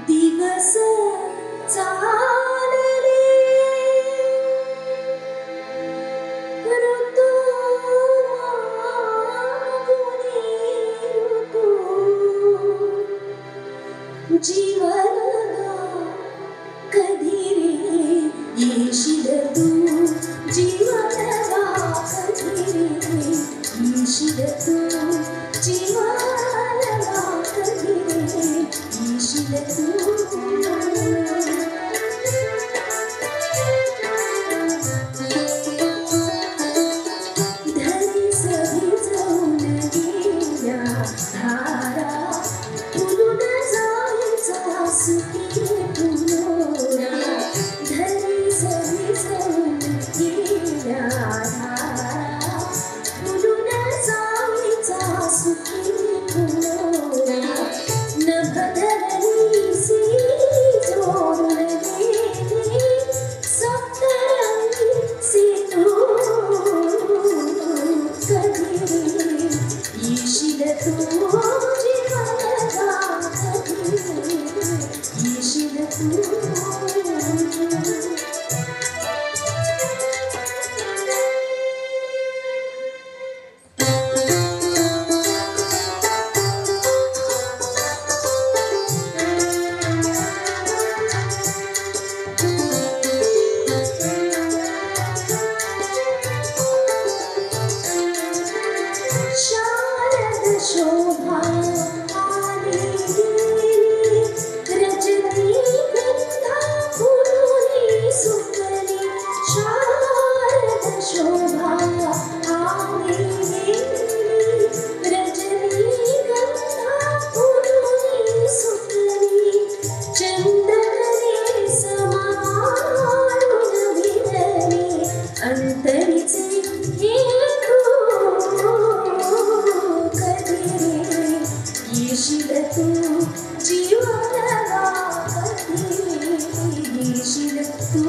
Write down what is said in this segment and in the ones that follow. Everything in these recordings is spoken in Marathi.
दिवस चालले ऋतू मागुनी ऋतू जीवना कधी रे येशील तू जीवना कधी रे येशील तू जीवना कधी रे येशील तू धरी सभी जाऊन गेल्या धारा फुलून जायचा सुखी फुलोरा धरी सभी जाऊन गेल्या धारा फुलून जायचा सुखी फुलोरा नभ धरणी सी जोडून गेली सप्तरंगी सी तू कधी येशील तू जीवनाला कधी येशील तू शारद शोभा आली गेली रजनीगंधा फुलुनी सुकली शारद शोभा आली गेली रजनीगंधा फुलुनी सुकली चंदने समारून विरली अंतरीचे हे येशील तू जीवनाला कधी येशील तू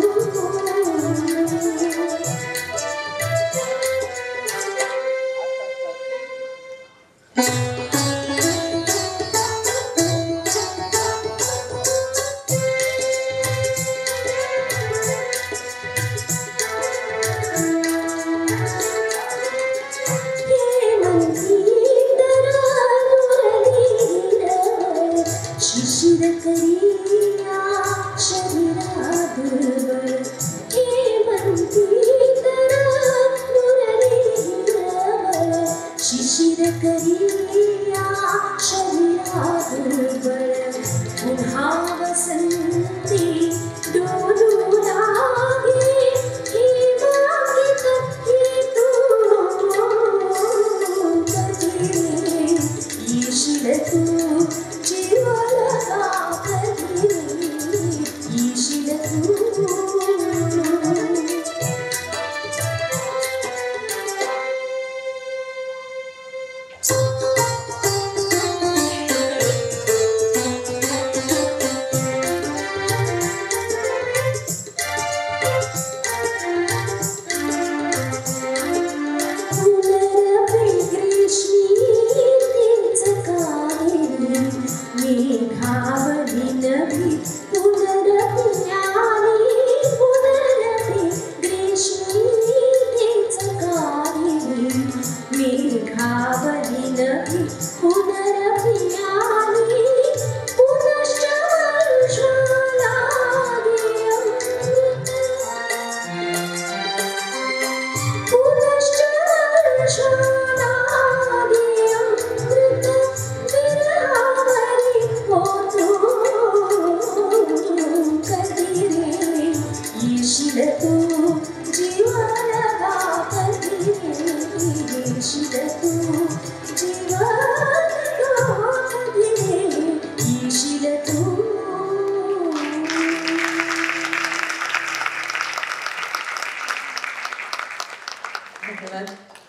शिशिर करिया शरीरा दुर्बल हेमंती तरा मुरली हिरवळ शिशिर करिया शरीरा दुर्बल पुन्हा वसंती डोलू लागे हिमागित ही तू कधी येशील तू जीवनाला कधी येशील तू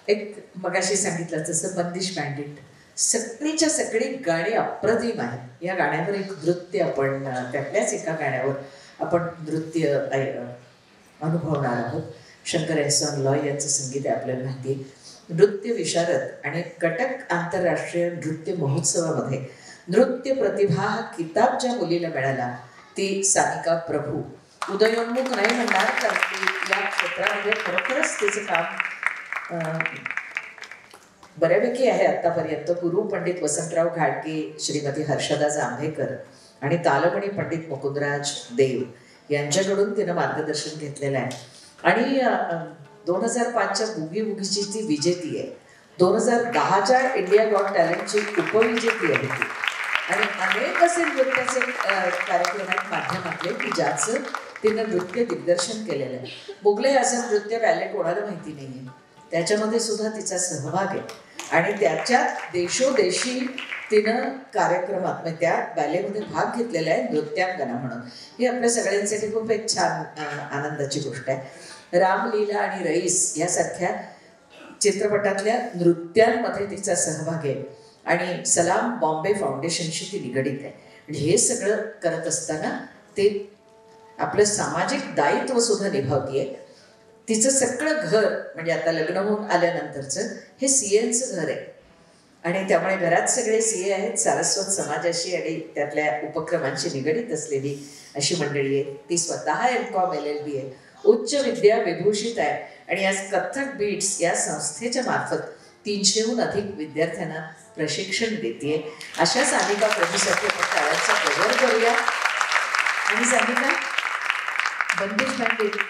एक मगाशी सांगितलं जसं बंदिश बँडिट सगळीच्या सगळी गाणी अप्रतिम आहेत. या गाण्यावर एक नृत्य आपण त्यातल्याच एका गाण्यावर आपण नृत्य अनुभवणार आहोत. शंकर एहसान लॉय यांचं संगीत आहे आपल्याला माहिती. नृत्य विशारद आणि कटक आंतरराष्ट्रीय नृत्य महोत्सवामध्ये नृत्य प्रतिभा हा किताब ज्या मुलीला मिळाला ती सानिका प्रभू. उदयोन्मुख नाही म्हणणार, कारण ती या क्षेत्रामध्ये खरोखरच तिचं काम बऱ्यापैकी आहे आत्तापर्यंत. गुरु पंडित वसंतराव घाडगे, श्रीमती हर्षदा जांभेकर आणि तालमणी पंडित मुकुंदराज देव यांच्याकडून तिनं मार्गदर्शन घेतलेलं आहे. आणि 2005च्या बुगी बुगीची ती विजेती आहे. 2010च्या इंडिया गॉट टॅलेंटची उपविजेती आहे ती. आणि अनेक असे नृत्याचे कार्यक्रम आहेत माध्यमातले की ज्याचं तिनं नृत्य दिग्दर्शन केलेलं आहे. मुघले आझम नृत्य बॅले कोणाला माहिती नाही आहे, त्याच्यामध्ये सुद्धा तिचा सहभाग आहे. आणि त्याच्यात देशोदेशी तिनं कार्यक्रमात म्हणजे त्या बॅलेमध्ये भाग घेतलेला आहे नृत्यांगना म्हणून. ही आपल्या सगळ्यांसाठी खूप एक छान आनंदाची गोष्ट आहे. रामलीला आणि रईस यासारख्या चित्रपटातल्या नृत्यांमध्ये तिचा सहभाग आहे. आणि सलाम बॉम्बे फाउंडेशनशी ती निगडीत आहे. आणि हे सगळं करत असताना ते आपलं सामाजिक दायित्व सुद्धा निभावतीये. तिचं सगळं घर म्हणजे आता लग्न होऊन आल्यानंतरचं हे CAचं घर आहे. आणि त्यामुळे घरात सगळे CA आहेत. सारस्वत समाजाशी आणि त्यातल्या उपक्रमांशी निगडीत असलेली अशी मंडळी आहे. ती स्वतः MCOM LLB आहे. उच्च विद्या विभूषित आहे. आणि आज कथ्थक बीट्स या संस्थेच्या मार्फत 300हून अधिक विद्यार्थ्यांना प्रशिक्षण देते. अशा सानिका प्रभूसाठी आपण टाळ्यांचा गजर करूया. आणि सानिका बंदिश पंडित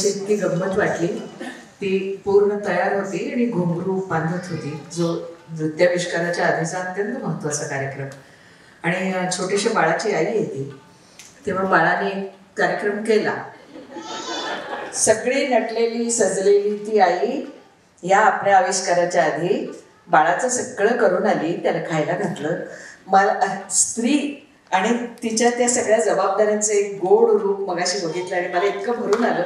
इतकी गंमत वाटली. ती पूर्ण तयार होती आणि घुंगरू बांधत होती, जो नृत्याविष्काराच्या आधीचा अत्यंत महत्त्वाचा कार्यक्रम. आणि छोटीशी बाळाची आई येते, तेव्हा बाळाने एक कार्यक्रम केला. सगळी नटलेली सजलेली ती आई या आपल्या आविष्काराच्या आधी बाळाचं सगळं करून आली. त्याला खायला घातलं. मला स्त्री आणि तिच्या त्या सगळ्या जबाबदाऱ्यांचं एक गोड रूप मगाशी बघितलं आणि मला इतकं भरून आलं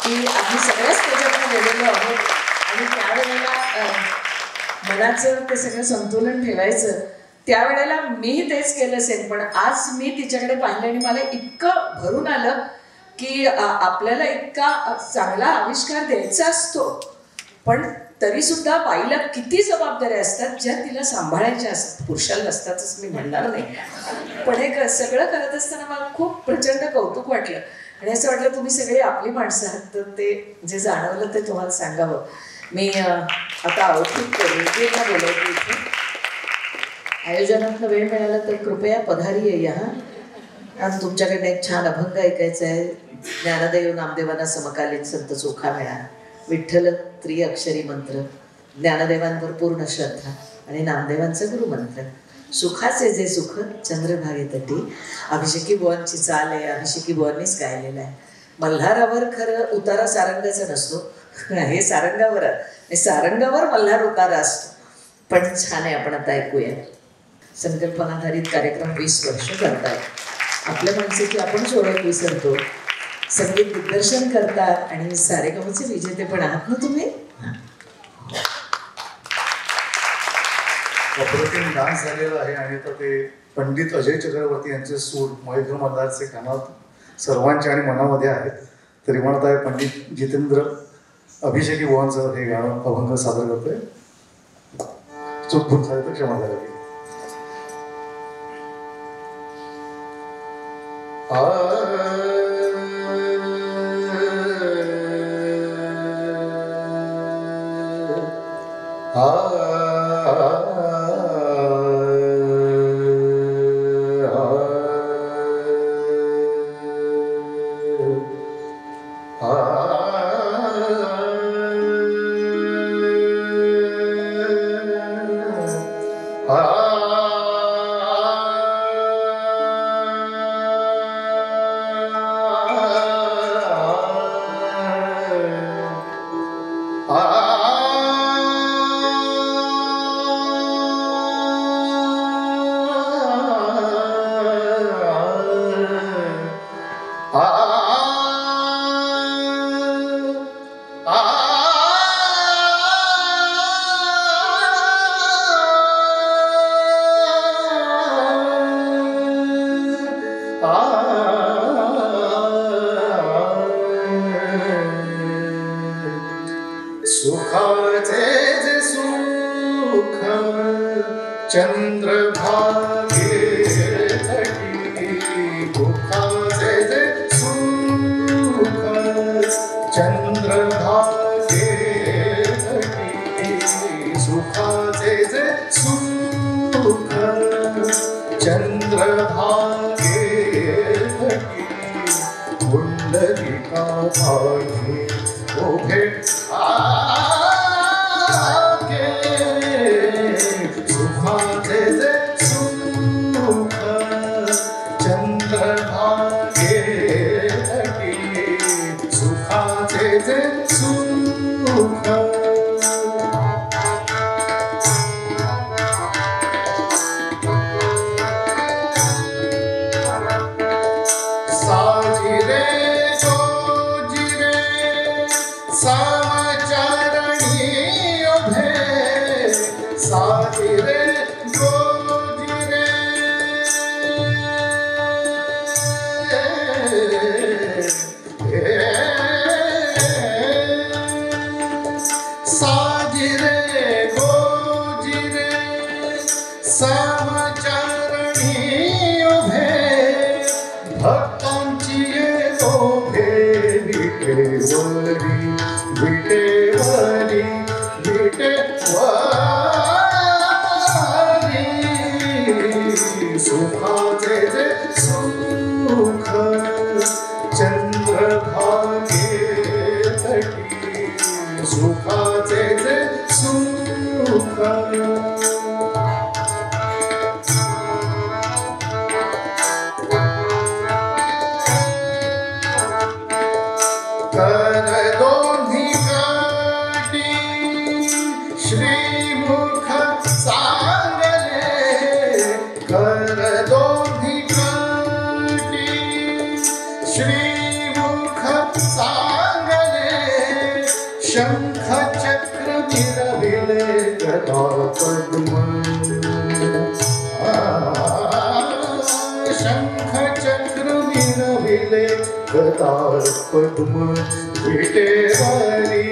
की आम्ही सगळ्याच त्याच्याकडे गेलेलो आहोत आणि त्यावेळेला मनाचं ते सगळं संतुलन ठेवायचं त्यावेळेला मीही तेच केलं असेल पण आज मी तिच्याकडे पाहिलं आणि मला इतकं भरून आलं की आपल्याला इतका चांगला आविष्कार द्यायचा असतो पण तरी सुद्धा बाईला किती जबाबदाऱ्या असतात ज्या तिला सांभाळायच्या असतात पुरुषाला नसतातच मी म्हणणार नाही पण हे सगळं करत असताना मला खूप प्रचंड कौतुक वाटलं आणि असं वाटलं तुम्ही सगळी आपली माणसं आहात तर ते जे जाणवलं ते तुम्हाला सांगावं मी आता आउटफिट करू ना बोलायचं इथे आयोजनातनं वेळ मिळाला तर कृपया पधारी या आणि तुमच्याकडनं एक छान अभंग ऐकायचा आहे ज्ञानदेव नामदेवांना समकालीन संत चोखा मिळा विठ्ठल त्रिअक्षरी मंत्र ज्ञानदेवांवर पूर्ण श्रद्धा आणि नामदेवांचा गुरुमंत्र सुखाचे जे सुख चंद्रभागे तटी अभिषेकी बुवांची चाल आहे अभिषेकी बुवांनीच गायलेलं आहे मल्हारावर खरं उतारा सारंगाचा नसतो हे सारंगावर आहे सारंगावर मल्हार उतारा असतो पण छान आहे आपण आता ऐकूया संकल्पनाधारित कार्यक्रम 20 वर्ष करतायत आपल्या माणसाची आपणच ओळख विसरतो संगीत दिग्दर्शन करतात आणि सारेगमचे विजेते पण आहात ना तुम्ही अप्रतिम डान्स झालेला आहे आणि आता ते पंडित अजय चक्रवर्ती यांचे सूर महेंद्र मल्हारचे कानात सर्वांच्या आणि मनामध्ये आहेत तरी म्हणत आहे पंडित जितेंद्र अभिषेकी बुवांचं हे गाणं अभंग सादर करतोय चुकभूत झाले तर क्षमा करावी श्रीमुख सांगले कर दोन्ही श्रीमुख सांगले शंख चक्र मिरविले गदा पद्म शंख चक्र मिरविले गदा पद्म विटेवारी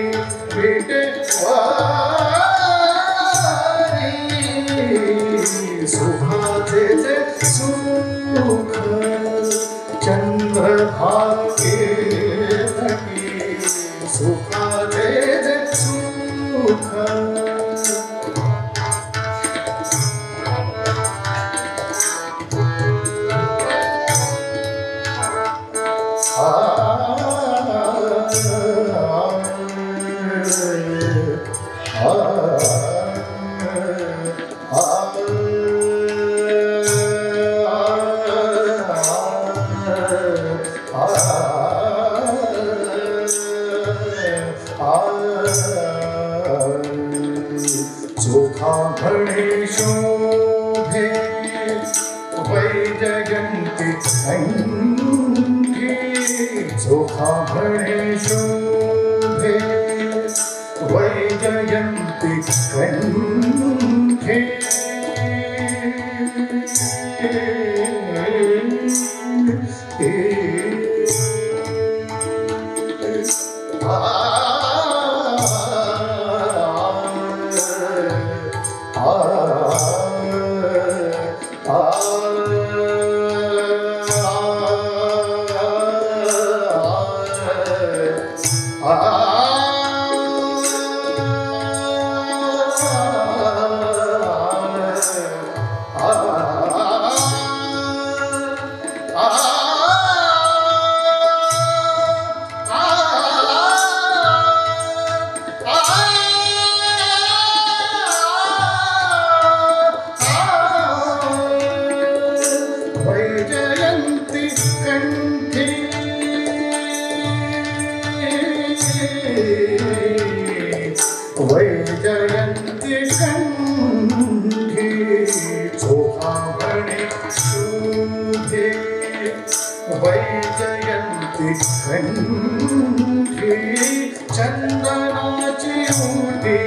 सुखाचे जे सुख चंद्रभागे तटी सुखाचे जे सुख चोखा भणे शोभे वैजयंती अंगी चोखा भणे शोभे वैजयंती कंठे वैजयंती कंठी वैजयंती कंठी चोखा भणे शोभे वैजयंती कंठी चंदनाची उडी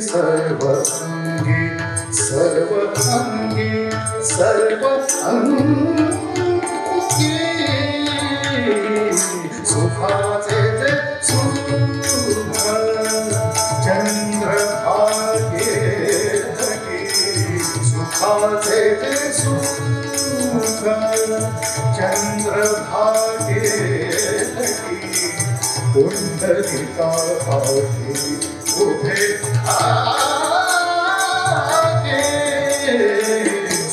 सर्व अंगी सर्व अंगी सर्व अंगी सुखाचे जे सुख चंद्रभागे तटी सुखाचे जे सुख चंद्रभागे तटी पुंडलिका भागे उभे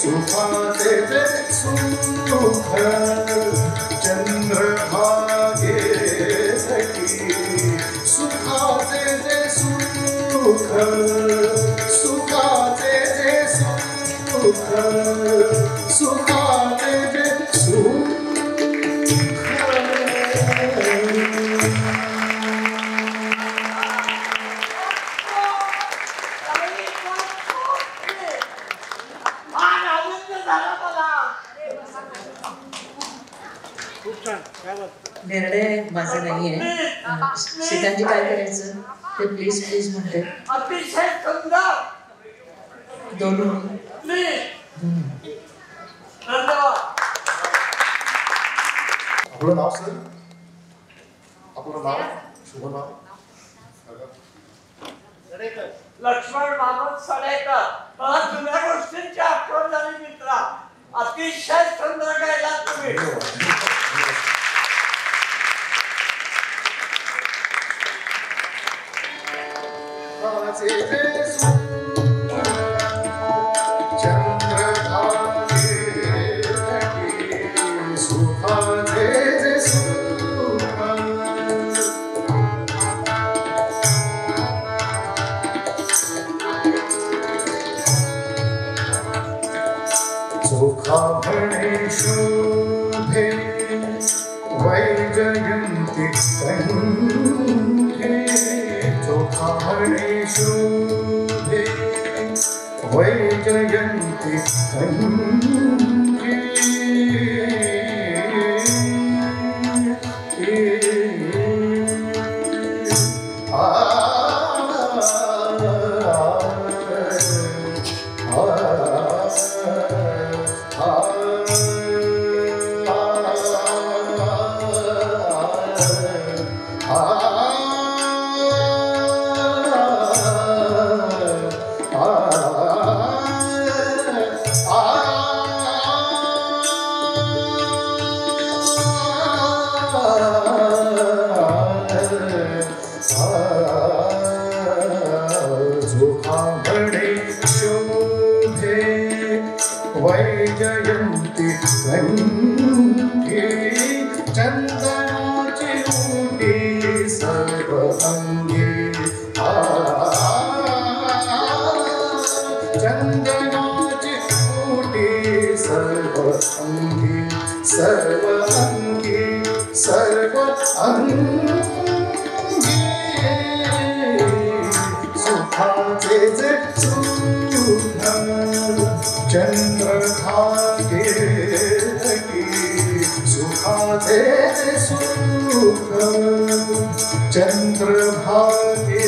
सुखाचे जे सुख चंद्रभागे तटी सुखाचे जे सुख सुखाचे जे सुख सुखाचे जे सुख निर्णय माझा नाहीये. सीतांजी काय करायचं ते प्लीज प्लीज म्हणते. अतिशय सुंदर दोनों आपलं नाव सर आपलं नाव शुभ नाव लक्ष्मण मामद सडेकर. मला जुन्या गोष्टींची आठवण झाली मित्रा. अतिशय सुंदर गायला तुम्ही. चोखा भणे शोभे वैजयंती कंठे चोखा भणे शोभे वैजयंती कंठे कंठी चंदनाची उटी सर्व अंगी चंदनाची उटी सर्व अंगी सर्व अंगी सर्व अंगी सुखाचे जे सुख चंद्रभागे सुखाचे जे सुख चंद्रभागे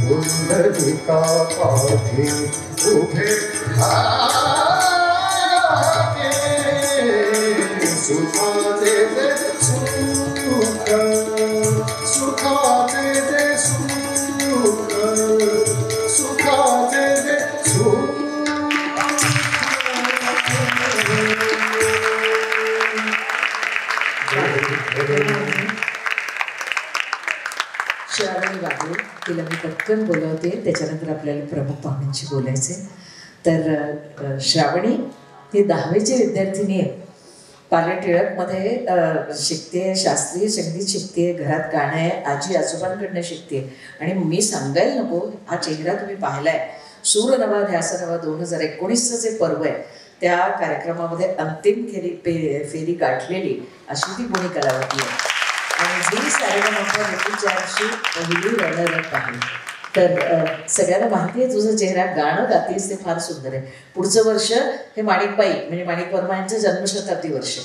पुंडलिका पाठी उभे आहे सुखाचे जे सुख सुखाचे जे सुख सुखाचे जे सुख श्रावणी बाबू तिला मी पटकन बोलवते, त्याच्यानंतर आपल्याला प्रमुख पाहुण्यांशी बोलायचे. तर श्रावणी ही 10वीची विद्यार्थिनी आहे. पार्ले टिळकमध्ये शिकते, शास्त्रीय संगीत शिकते, घरात गाणं आहे, आजी आजोबांकडनं शिकते. आणि मी सांगायला नको, हा चेहरा तुम्ही पाहिलाय. सूर नवा ध्यास नवा 2019चं जे पर्व आहे त्या कार्यक्रमामध्ये अंतिम फेरी गाठलेली अशी ती गुणी कलावती आहे. आणि जी सारेगामाची पहिली रनरअप आहे. तर सगळ्यांना माहिती आहे तुझा चेहरा, गाणं गातेस ते फार सुंदर आहे. पुढचं वर्ष हे माणिकबाई म्हणजे माणिक वर्मा यांचं जन्मशताब्दी वर्ष.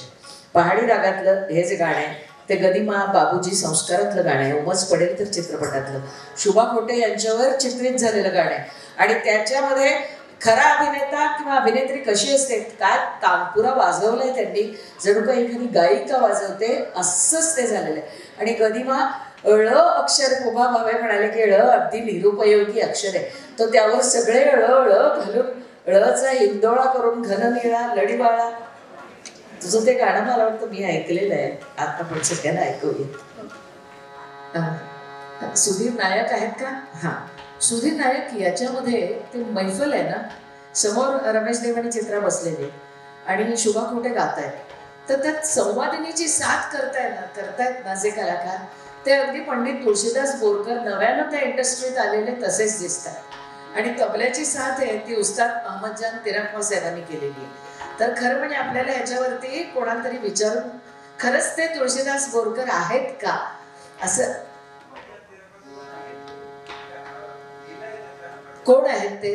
पहाडी रागातलं हे जे गाणं आहे ते गदिमा बाबूजी संस्कारातलं गाणं आहे. उमज पडेल तर चित्रपटातलं शुभा खोटे यांच्यावर चित्रित झालेलं गाणं आहे. आणि त्याच्यामध्ये खरा अभिनेता किंवा अभिनेत्री कशी असते, काय तानपुरा वाजवलाय त्यांनी, जणू काही एखादी गायिका वाजवते असंच ते झालेलं आहे. आणि गदिमा ळ अक्षर उभा भावे म्हणाले की ळ अगदी निरुपयोगी अक्षर आहे, तर त्यावर सगळे ळ घालून ळचा हिंदोळा करून घननिळा लढीवाळा. तुझं ते गाणं मला वाटतं मी ऐकलेलं आहे, आता पण सगळ्यांना ऐकूया. सुधीर नायक आहेत का? हां, सुधीर नायक याच्यामध्ये ते मैफल आहे ना, समोर रमेश देव आणि चित्रा बसलेले आणि शुभा खोटे गात आहेत. तर त्यात संवादिनीची साथ करतायत ना जे कलाकार, ते अगदी पंडित तुळशीदास बोरकर नव्यानं त्या इंडस्ट्रीत आलेले तसेच दिसतात. आणि तबल्याची साथ आहे ती उस्ताद अहमदजान तिरकवा साहेबांनी केलेली आहे. तर खरं म्हणजे आपल्याला याच्यावरती कोणाला तरी विचारून खरंच ते तुळशीदास बोरकर आहेत का असं, कोण आहेत ते?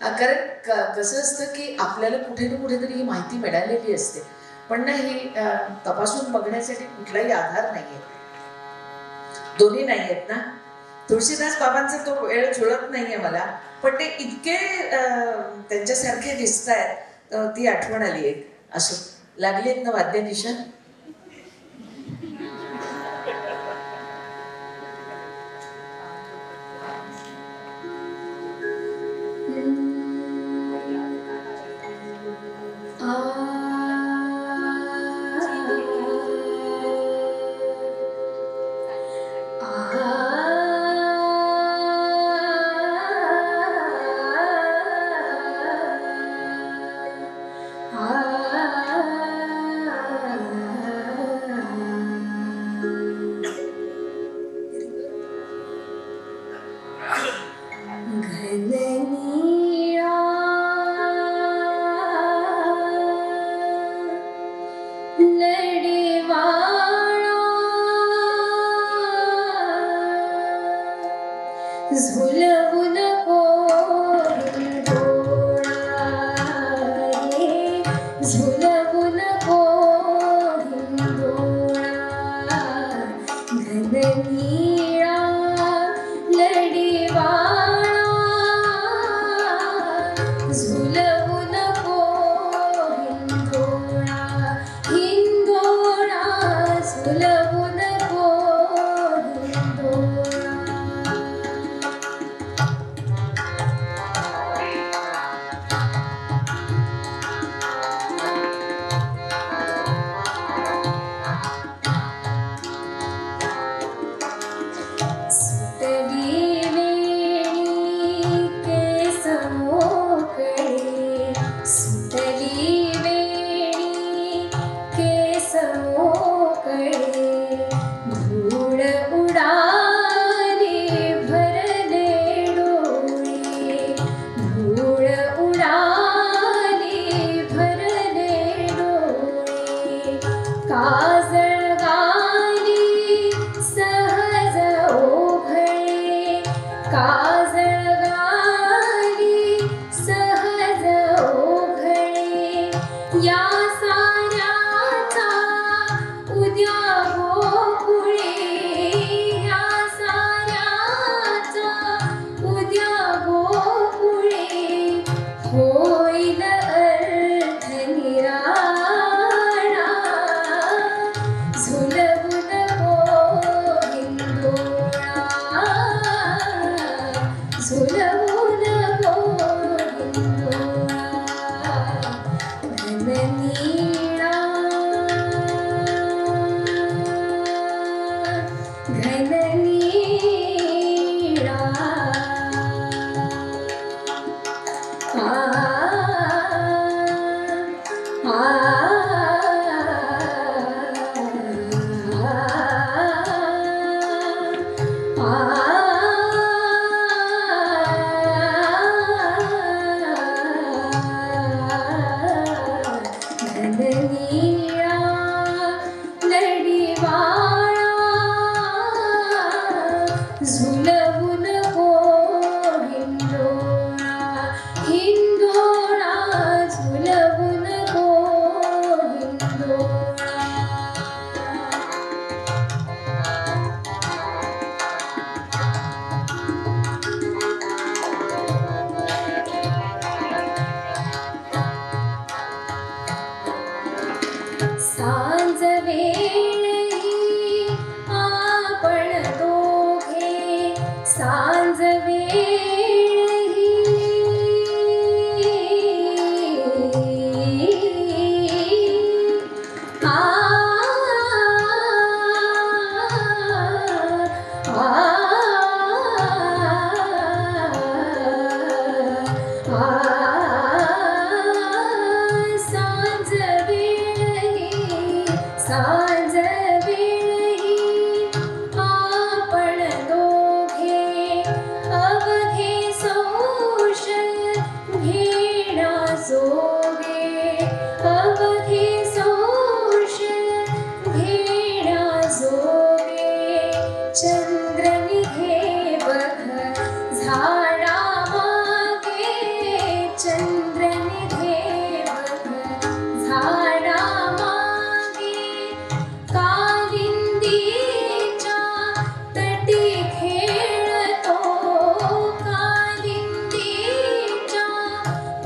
कारण कसं असतं की आपल्याला कुठे ना कुठेतरी ही माहिती मिळालेली असते, पण ना ही तपासून बघण्यासाठी कुठलाही आधार नाहीये. दोन्ही नाही आहेत ना. तुळशीदास बाबांचा तो वेळ जुळत नाहीये मला, पण ते इतके त्यांच्यासारखे दिसत आहेत, ती आठवण आली एक. असं लागली आहेत ना वाद्य निशाण. झुलवू नको हिंदोळा हिंदोळा काजळगाली सहज ओघळे काजळगाली सहज ओघळे या साऱ्याचा उद्या गोकुळे या साऱ्याचा उद्या गोकुळे होईल अर्थ निराळा झुलवून गोविंदोळा झुलवून गोविंदोळा घननीळा घननीळा घननीळा लढीवाळा झुलवून गोविंदोळा हिंदोळा झुलवून गोविंदोळा सांज वेळी आपण दोघे सांज वेळी सांज वेळी सांज वेळी आपण दोघे अवघे सोष घेणा जोगे अवघे सोष घेणा जोगे चंद्र निघे बघ झाडा मागे चंद्र निघे बघ झाडा मागे कालिंदीच्या तटी खेळतो कालिंदीच्या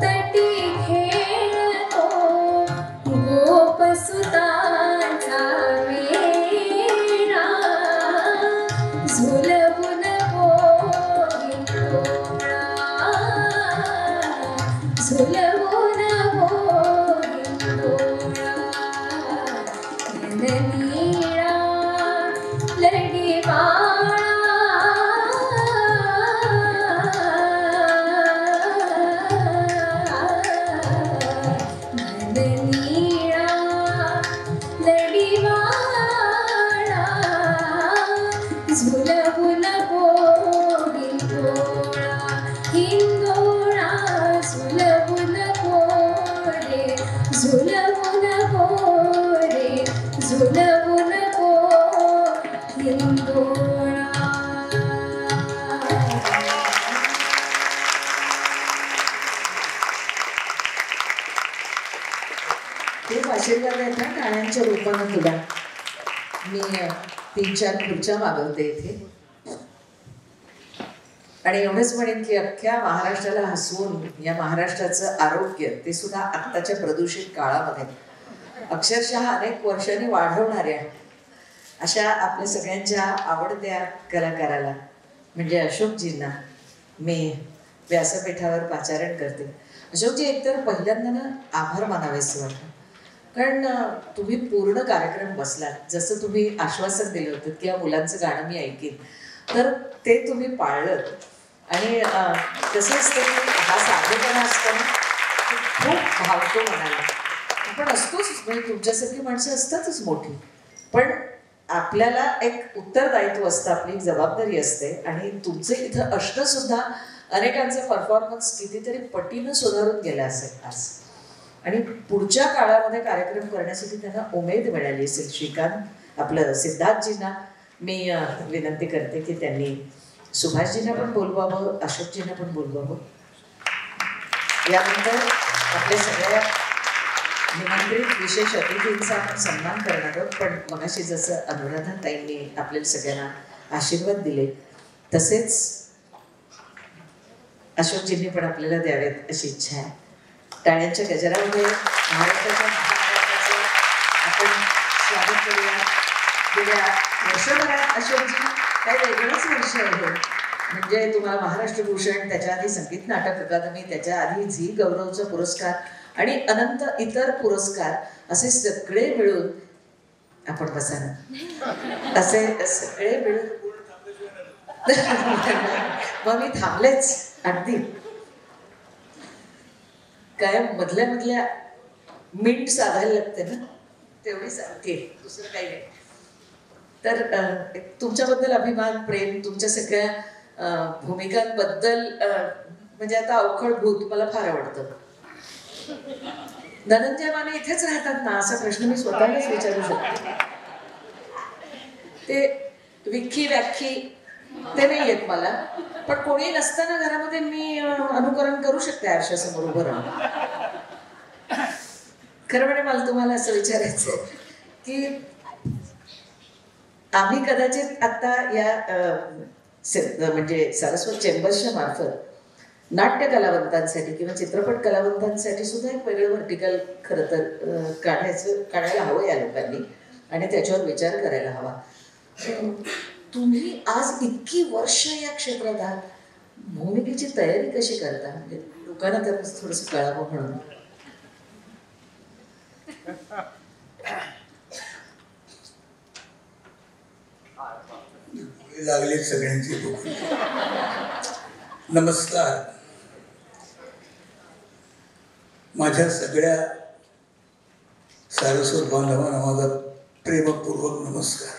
तटी खेळतो गोपसुतांचा मेळा झुलवून गोविंदोळा झुलवून गोविंदोळा घननीळा लढीवाळा घननीळा लढीवाळा झुलवून गोविंदोळा हिंदोळा झुलवून गोरे झुलवून गोरे झुलवून गोविंदोळा खूप आशीर्वाद आहेत ना गाण्यांच्या रूपानं तुला. मी 3-4 खुर्च्या मागवते इथे आणि एवढंच म्हणेन की अख्ख्या महाराष्ट्राला हसवून या महाराष्ट्राचं आरोग्य ते सुद्धा आत्ताच्या प्रदूषित काळामध्ये अक्षरशः अनेक वर्षांनी वाढवणाऱ्या अशा आपल्या सगळ्यांच्या आवडत्या कलाकाराला म्हणजे अशोकजींना मी व्यासपीठावर पाचारण करते. अशोकजी, एकतर पहिल्यांदा ना आभार मानावेसे वाटतं, कारण तुम्ही पूर्ण कार्यक्रम बसलात. जसं तुम्ही आश्वासन दिलं होतं की या मुलांचं गाणं मी ऐकीन, तर ते तुम्ही पाळलं. आणि कसं असतं की हा साधेपणा असताना खूप भावतो म्हणाला. आपण असतोच, म्हणजे तुमच्यासारखी माणसं असतातच मोठी, पण आपल्याला एक उत्तरदायित्व असतं, आपली एक जबाबदारी असते. आणि तुमचे इथं असणं सुद्धा अनेकांचा परफॉर्मन्स कितीतरी पटीनं सुधारून गेला असेल आज. आणि पुढच्या काळामध्ये कार्यक्रम करण्यासाठी त्यांना उमेद मिळाली असेल. श्रीकांत आपलं सिद्धार्थजींना मी विनंती करते की त्यांनी सुभाषजींना पण बोलवावं, अशोकजींना पण बोलवावं. यानंतर आपल्या सगळ्या निमंत्रित विशेष अतिथींचा आपण सन्मान करणार आहोत. पण मगाशी जसं अनुराधा ताईंनी आपल्याला सगळ्यांना आशीर्वाद दिले तसेच अशोकजींनी पण आपल्याला द्यावेत अशी इच्छा आहे. टाळ्यांच्या गजरामध्ये महाराष्ट्राच्या महाराष्ट्राचं आपण स्वागत करूया. गेल्या वर्षभरात अशोकजी काय वेगळंच वर्ष आहे. म्हणजे तुम्हाला महाराष्ट्र भूषण, त्याच्या आधी संगीत नाटक अकादमी, त्याच्या आधी झी गौरवचा पुरस्कार आणि अनंत इतर पुरस्कार असे सगळे मिळून आपण बसा ना, असे सगळे मिळून मग मी थांबलेच अगदी. काय मधल्या मिनिट साधायला लागते ना, तेवढी सारखे, दुसरं काही नाही. तर तुमच्याबद्दल अभिमान, प्रेम, तुमच्या सगळ्या भूमिकांबद्दल म्हणजे आता अवखळ भूत मला फार आवडतं. धनंजय माने इथेच राहतात ना असा प्रश्न मी स्वतःलाच विचारू शकते. ते विख्खी व्याख्खी ते नाही येत मला, पण कोणी नसताना घरामध्ये मी अनुकरण करू शकते आरशासमोर उभं राहून. खरं म्हणजे मला तुम्हाला असं विचारायचं की आम्ही कदाचित आता या म्हणजे सारस्वत चेंबर्सच्या मार्फत नाट्य कलावंतांसाठी किंवा चित्रपट कलावंतांसाठी सुद्धा एक वेगळं व्हर्टिकल खरं तर काढायला हवं या लोकांनी आणि त्याच्यावर विचार करायला हवा. तुम्ही आज इतकी वर्ष या क्षेत्रात आहात, भूमिकेची तयारी कशी करता? म्हणजे लोकांना तर थोडंसं कळावं म्हणून. लागले सगळ्यांची लोक. नमस्कार. माझ्या सगळ्या सारस्वत बांधवांना माझा प्रेमपूर्वक नमस्कार.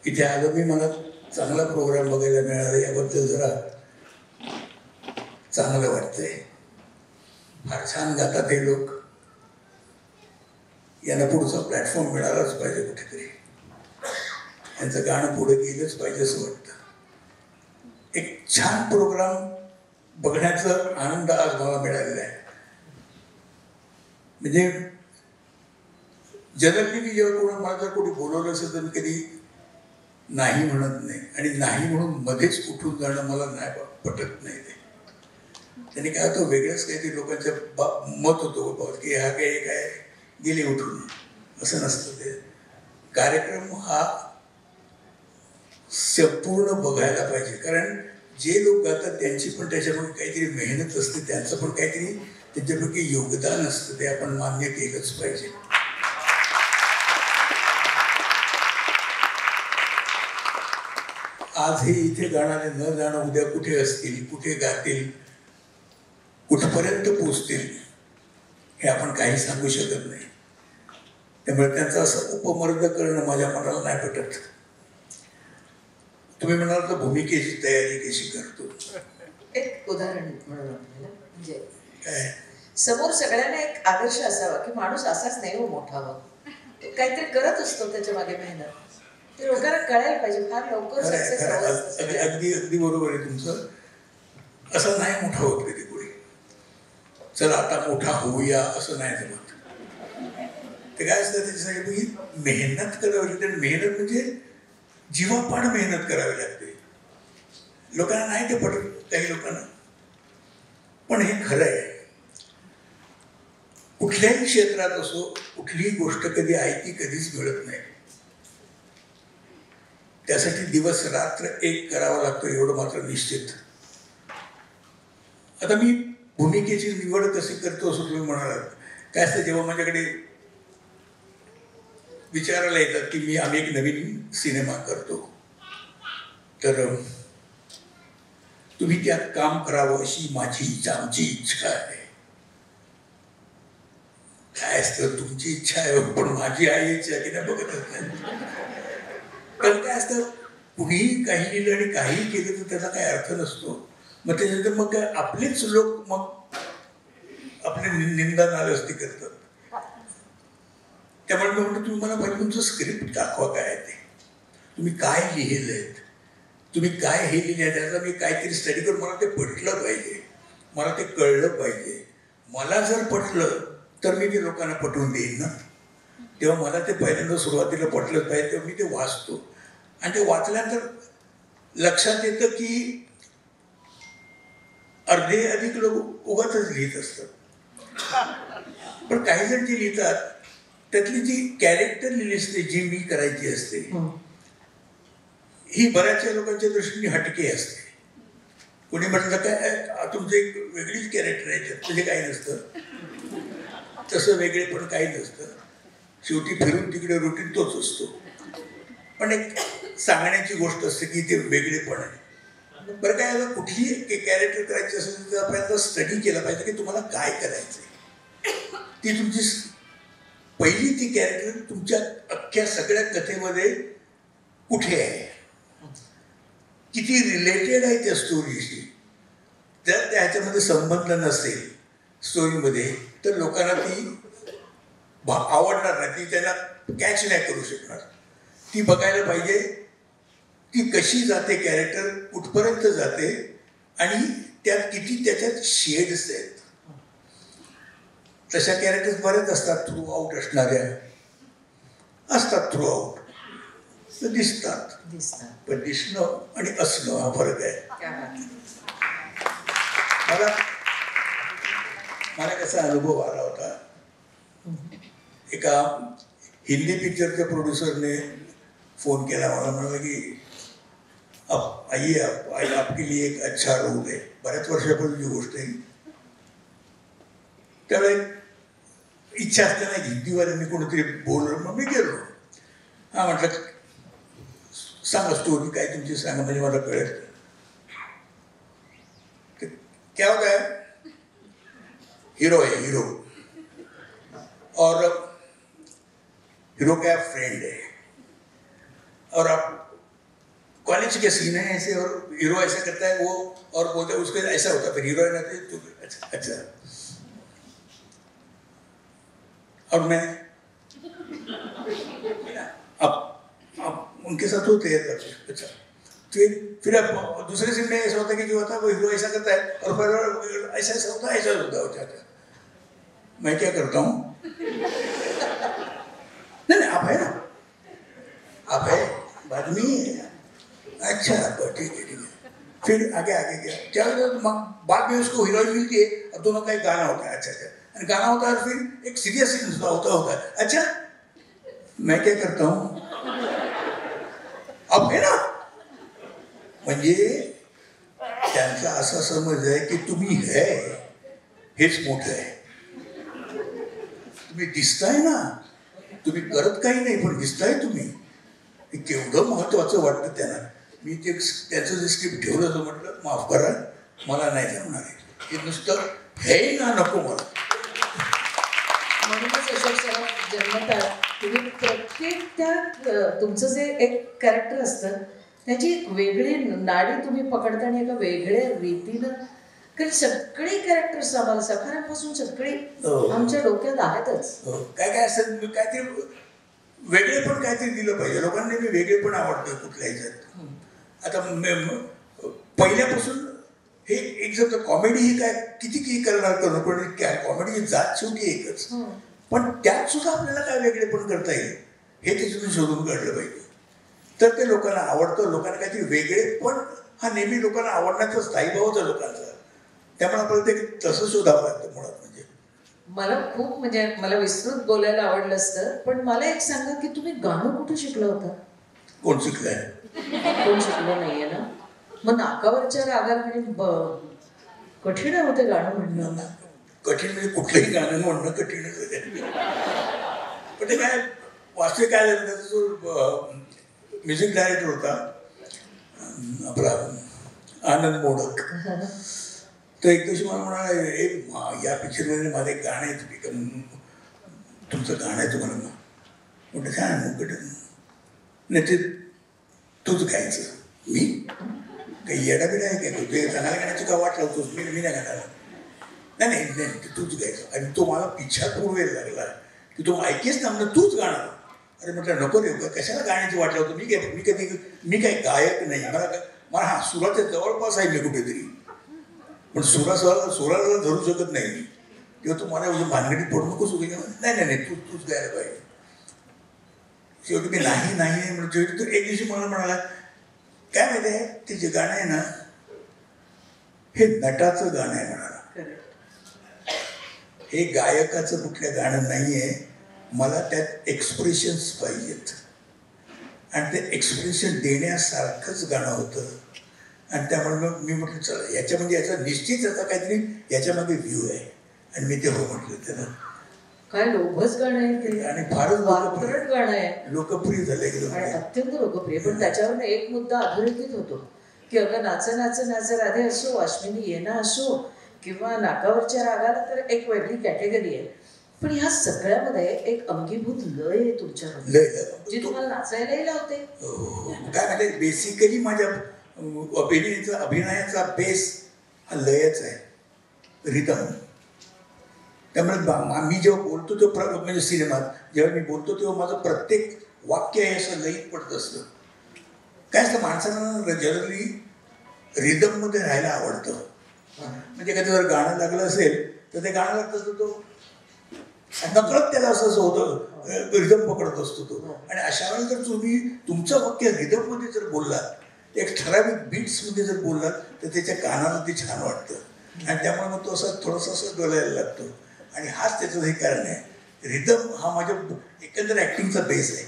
इथे आलो मी, मला चांगला प्रोग्राम बघायला मिळाला याबद्दल जरा चांगलं वाटतंय. फार छान गातात हे लोक. यांना पुढचा प्लॅटफॉर्म मिळालाच पाहिजे कुठेतरी. यांचं गाणं पुढे गेलंच पाहिजे असं वाटतं. एक छान प्रोग्राम बघण्याचा आनंद आज मला मिळालेला आहे. म्हणजे जनरली मी जेव्हा कोणा मला जर कोणी बोलवलं असेल तर मी कधी नाही म्हणत नाही, आणि नाही म्हणून मध्येच उठून जाणं मला नाही पटत नाही. ते त्याने काय होतं, वेगळंच काहीतरी लोकांचं मत होतं की हा काय गेले उठून, असं नसतं. ते कार्यक्रम हा संपूर्ण बघायला पाहिजे, कारण जे लोक गातात त्यांची पण त्याच्यामध्ये काहीतरी मेहनत असते, त्यांचं पण काहीतरी त्यांच्यापैकी योगदान असतं. ते आपण मान्य केलंच पाहिजे. आज हे इथे गाणारे न जाणं उद्या कुठे असतील, कुठे गातील, कुठपर्यंत पोचतील हे आपण काही सांगू शकत नाही. त्यामुळे त्यांचा असं उपमर्द करणं माझ्या मनाला नाही पटत. तुम्ही म्हणाल तर भूमिकेची तयारी कशी करतो? एक उदाहरण म्हणून आपल्याला म्हणजे काय, समोर सगळ्यांना एक आदर्श असावा की माणूस असाच नाही हो मोठा व्हावा, काहीतरी करत असतो त्याच्या मागे मेहनत. ते लोकांना कळायला पाहिजे. फार लवकर सक्सेस हवं. अगदी बरोबर आहे तुमचं. असं नाही मोठा होत कधी कोणी. चला आता मोठा होऊया असं नाही जमत. ते काय असतं, त्याच्यासाठी मेहनत करावी लागते. मेहनत म्हणजे जीवापाड मेहनत करावी लागते. लोकांना नाही ते पटत, काही लोकांना. पण हे खरं आहे. कुठल्याही क्षेत्रात असो, कुठलीही गोष्ट कधी आयती कधीच मिळत नाही. त्यासाठी दिवस रात्र एक करावा लागतो, एवढं मात्र निश्चित. आता मी भूमिकेची निवड कशी करतो असं तुम्ही म्हणालात. काय असतं, जेव्हा माझ्याकडे विचारायला येतात की आम्ही एक नवीन सिनेमा करतो, तर तुम्ही त्यात काम करावं अशी माझी आमची इच्छा आहे. काय असतं, तुमची इच्छा आहे पण माझी आई इच्छा की नाही बघतच नाही. कारण काय असतं, कुणीही काही लिहिलं आणि काही केलं तर त्याचा काही अर्थ नसतो. मग त्याच्यानंतर मग काय आपलेच लोक मग आपले निंदा नाराजगी करतात. त्यामुळे मी म्हणतो तुम्ही मला पहिले तुमचं स्क्रिप्ट दाखवा काय आहे ते, तुम्ही काय लिहिलंय, तुम्ही काय हे लिहिलंय, त्याचा मी काहीतरी स्टडी करून मला ते पटलं पाहिजे, मला ते कळलं पाहिजे. मला जर पटलं तर मी ते लोकांना पटवून देईन ना. तेव्हा मला ते पहिल्यांदा सुरुवातीला पटलंच पाहिजे, तेव्हा मी ते वाचतो आणि ते वाचल्यानंतर लक्षात येतं की अर्धे अधिक लोक उगाचच लिहित असतात. पण काही जण जे लिहितात त्यातली जी कॅरेक्टर लिहिली असते, जी मी करायची असते, ही बऱ्याचशा लोकांच्या दृष्टीने हटके असते. कोणी म्हटलं काय तुमचं एक वेगळीच कॅरेक्टर आहे, म्हणजे काही नसतं, तसं वेगळे पण काही नसतं. शेवटी फिरून तिकडे रुटीन तोच असतो. पण एक सांगण्याची गोष्ट असते की ते वेगळे पण आहे. बरं काय आता कुठलीही कॅरेक्टर करायची असेल तर आपल्याला स्टडी केला पाहिजे की तुम्हाला काय करायचंय. ती तुमची पहिली ती कॅरेक्टर तुमच्या अख्ख्या सगळ्या कथेमध्ये कुठे आहे, किती रिलेटेड आहे त्या स्टोरीशी. जर त्या ह्याच्यामध्ये संबंध नसेल स्टोरीमध्ये तर लोकांना ती आवडणार नाही, ती त्यांना कॅच नाही करू शकणार. ती बघायला पाहिजे ती कशी जाते, कॅरेक्टर कुठपर्यंत जाते आणि त्यात किती त्याच्यात शेड्स आहेत. तशा कॅरेक्टर्स बरेच असतात, थ्रू आउट असणाऱ्या असतात, थ्रू आउट दिसतात. पण दिसणं आणि असणं हा फरक आहे. मला कसा अनुभव आला होता, एका हिंदी पिक्चरच्या प्रोड्युसरने फोन केला मला, म्हणाला की आइए आपके लिए एक अच्छा रोल है. बऱ्याच वर्षापूर्वीची गोष्ट आहे. त्यावेळेस इच्छा असते ना हिंदीवाल्यांनी कोणीतरी बोललं, मग मी गेलो. हा म्हटलं सांगा स्टोरी काय तुमची, सांगा म्हणजे मला कळेल. क्या होता है, हीरो है, हीरो और हीरो का फ्रेंड है और आप कॉलेज के सीन है ऐसे और हीरो ऐसा करता है वो और बोलता है उसके ऐसा होता, फिर हीरोइन आती है तो अच्छा और मैं अब उनके साथ होते हैं. अच्छा फिर अब दूसरे सीन में ऐसा होता है कि जो होता है वो हीरो ऐसा करता है और फिर ऐसा होता है, ऐसा होता है. मैं क्या करता हूँ, नहीं आप है ना, आप है बाद में. अच्छा ठीक है. फिर आगे गया क्या बाद में उसको हीरोइन मिलती है और दोनों का एक गाना होता है. अच्छा गाना होता है और फिर एक सीरियस सीन होता है. अच्छा मैं क्या करता हूँ, अब है ना, म्हणजे त्यांचा असा समज आहे की तुम्ही है हेच मोठं आहे. तुम्ही दिसताय ना, तुम्ही करत काही नाही पण दिसताय तुम्ही, हे केवढं महत्वाचं वाटतं त्यांना. मी ते त्याचं जे स्क्रिप्ट ठेवलं होतं, म्हटलं माफ करा मला नाही जमणार आहे, हे नुसतं हे ना नको मला. म्हणूनच अशोक सराफ जन्मतात तुम्ही प्रत्येक त्या तुमचं जे एक कॅरेक्टर असतं त्याची एक वेगळी नाडी तुम्ही पकडता आणि एका वेगळ्या रीतीनं, कारण सगळे कॅरेक्टर्स आम्हाला सखारापासून सगळे आमच्या डोक्यात आहेतच. काय असं काहीतरी वेगळे पण काहीतरी दिलं पाहिजे लोकांना. मी वेगळे पण आवडतं कुठल्याही ह्याच्यात. आता पहिल्यापासून हे एक जर कॉमेडी ही काय किती करणार करणं, पण काय कॉमेडीची जात शेवटी एकच. पण त्यात सुद्धा आपल्याला काय वेगळे पण करता येईल हे त्याच्यातून शोधून काढलं पाहिजे. तर ते लोकांना आवडतं. लोकांना काहीतरी वेगळे पण हा नेहमी लोकांना आवडण्याचा स्थायीभावच आहे लोकांचा. त्यामुळे आपल्याला ते तसं शोधावं लागतं मुळात. म्हणजे मला खूप म्हणजे मला विस्तृत बोलायला आवडलं असतं, पण मला एक सांगा की तुम्ही गाणं कुठे शिकलं होतं? कोण शिकलंय? कोण शिकलं नाहीये ना. मग नाकावरच्या रागाने कठीण होते गाणं म्हणणं. कठीण म्हणजे कुठलंही गाणं म्हणणं कठीणच आहे. पण ते काय वास्तविक काय झालं, त्याचा जो म्युझिक डायरेक्टर होता आपला आनंद मोडक, तो एक दिवशी मला म्हणाला या पिक्चरमध्ये माझं एक गाणं आहे, तुमचं गाणं आहे तुम्हाला. म्हटलं छान नाही ते तूच गायचं. मी काही येडाबिडा आहे काय? तुझे चांगल्या गाण्याची का वाट लावतोस? मी नाही गाणार. नाही नाही नाही ते तूच गायचं. आणि तो मला पिछात पूर्वेला लागला की तो ऐकेच ना म्हणजे तूच गाणार. अरे म्हटलं नको रे, कशाला गाण्याची वाट लावतो? मी काही गायक नाही. मला हा सुराच्या जवळपास आहे मी कुठेतरी, पण सुराला धरू शकत नाही. किंवा तू मला भानगडीत पडू नकोस. नाही नाही नाही तूच गायला पाहिजे. शेवटी मी नाही नाही म्हणजे एक दिवशी मला म्हणाला काय माहिती आहे ते जे गाणं आहे ना हे नटाचं गाणं आहे म्हणाला. हे गायकाचं कुठलं गाणं नाही आहे. मला त्यात एक्सप्रेशन्स पाहिजेत आणि ते एक्सप्रेशन देण्यासारखंच गाणं होतं. आणि त्यामुळे मग मी म्हटलं चला याच्या म्हणजे याचा निश्चित याचा काहीतरी याच्यामध्ये व्ह्यू आहे. आणि मी ते हो म्हटलं त्याला. काय लोभच गाणं आहे ते आणि फारच वात्रट गाणं आहे. लोकप्रिय झालं एकदम आणि अत्यंत लोकप्रिय. पण त्याच्यावर एक मुद्दा अधोरेखित होतो की अगं नाच नाच नाच राधे असो, अश्विनी येणं असो किंवा नाकावरच्या रागाला तर एक वेगळी कॅटेगरी आहे. पण ह्या सगळ्यामध्ये एक अंगीभूत लय आहे तुमच्यामध्ये जी तुम्हाला नाचायलाही लावते. काय माहिती बेसिकली माझ्या अभिनयाचा बेस हा लयच आहे, रिदम. त्यामुळे मी जेव्हा बोलतो तेव्हा म्हणजे सिनेमात जेव्हा मी बोलतो तेव्हा माझं प्रत्येक वाक्य हे असं लयीत पडत असतं. काय असतं माणसाला जनरली रिदममध्ये राहायला आवडतं. म्हणजे कधी जर गाणं लागलं असेल तर ते गाणं लागतं तो नकळत त्याला असं होतं रिदम पकडत असतो तो. आणि अशा वेळेला जर तुम्ही तुमचं वाक्य रिदममध्ये जर बोललात एक ठराविक बीट्समध्ये जर बोललात तर त्याच्या कानाला ते छान वाटतं. आणि त्यामुळे मग तो असं थोडंसं असं डोलायला लागतो. आणि हाच त्याचं हे कारण आहे. रिदम हा माझ्या एकंदर ऍक्टिंगचा बेस आहे.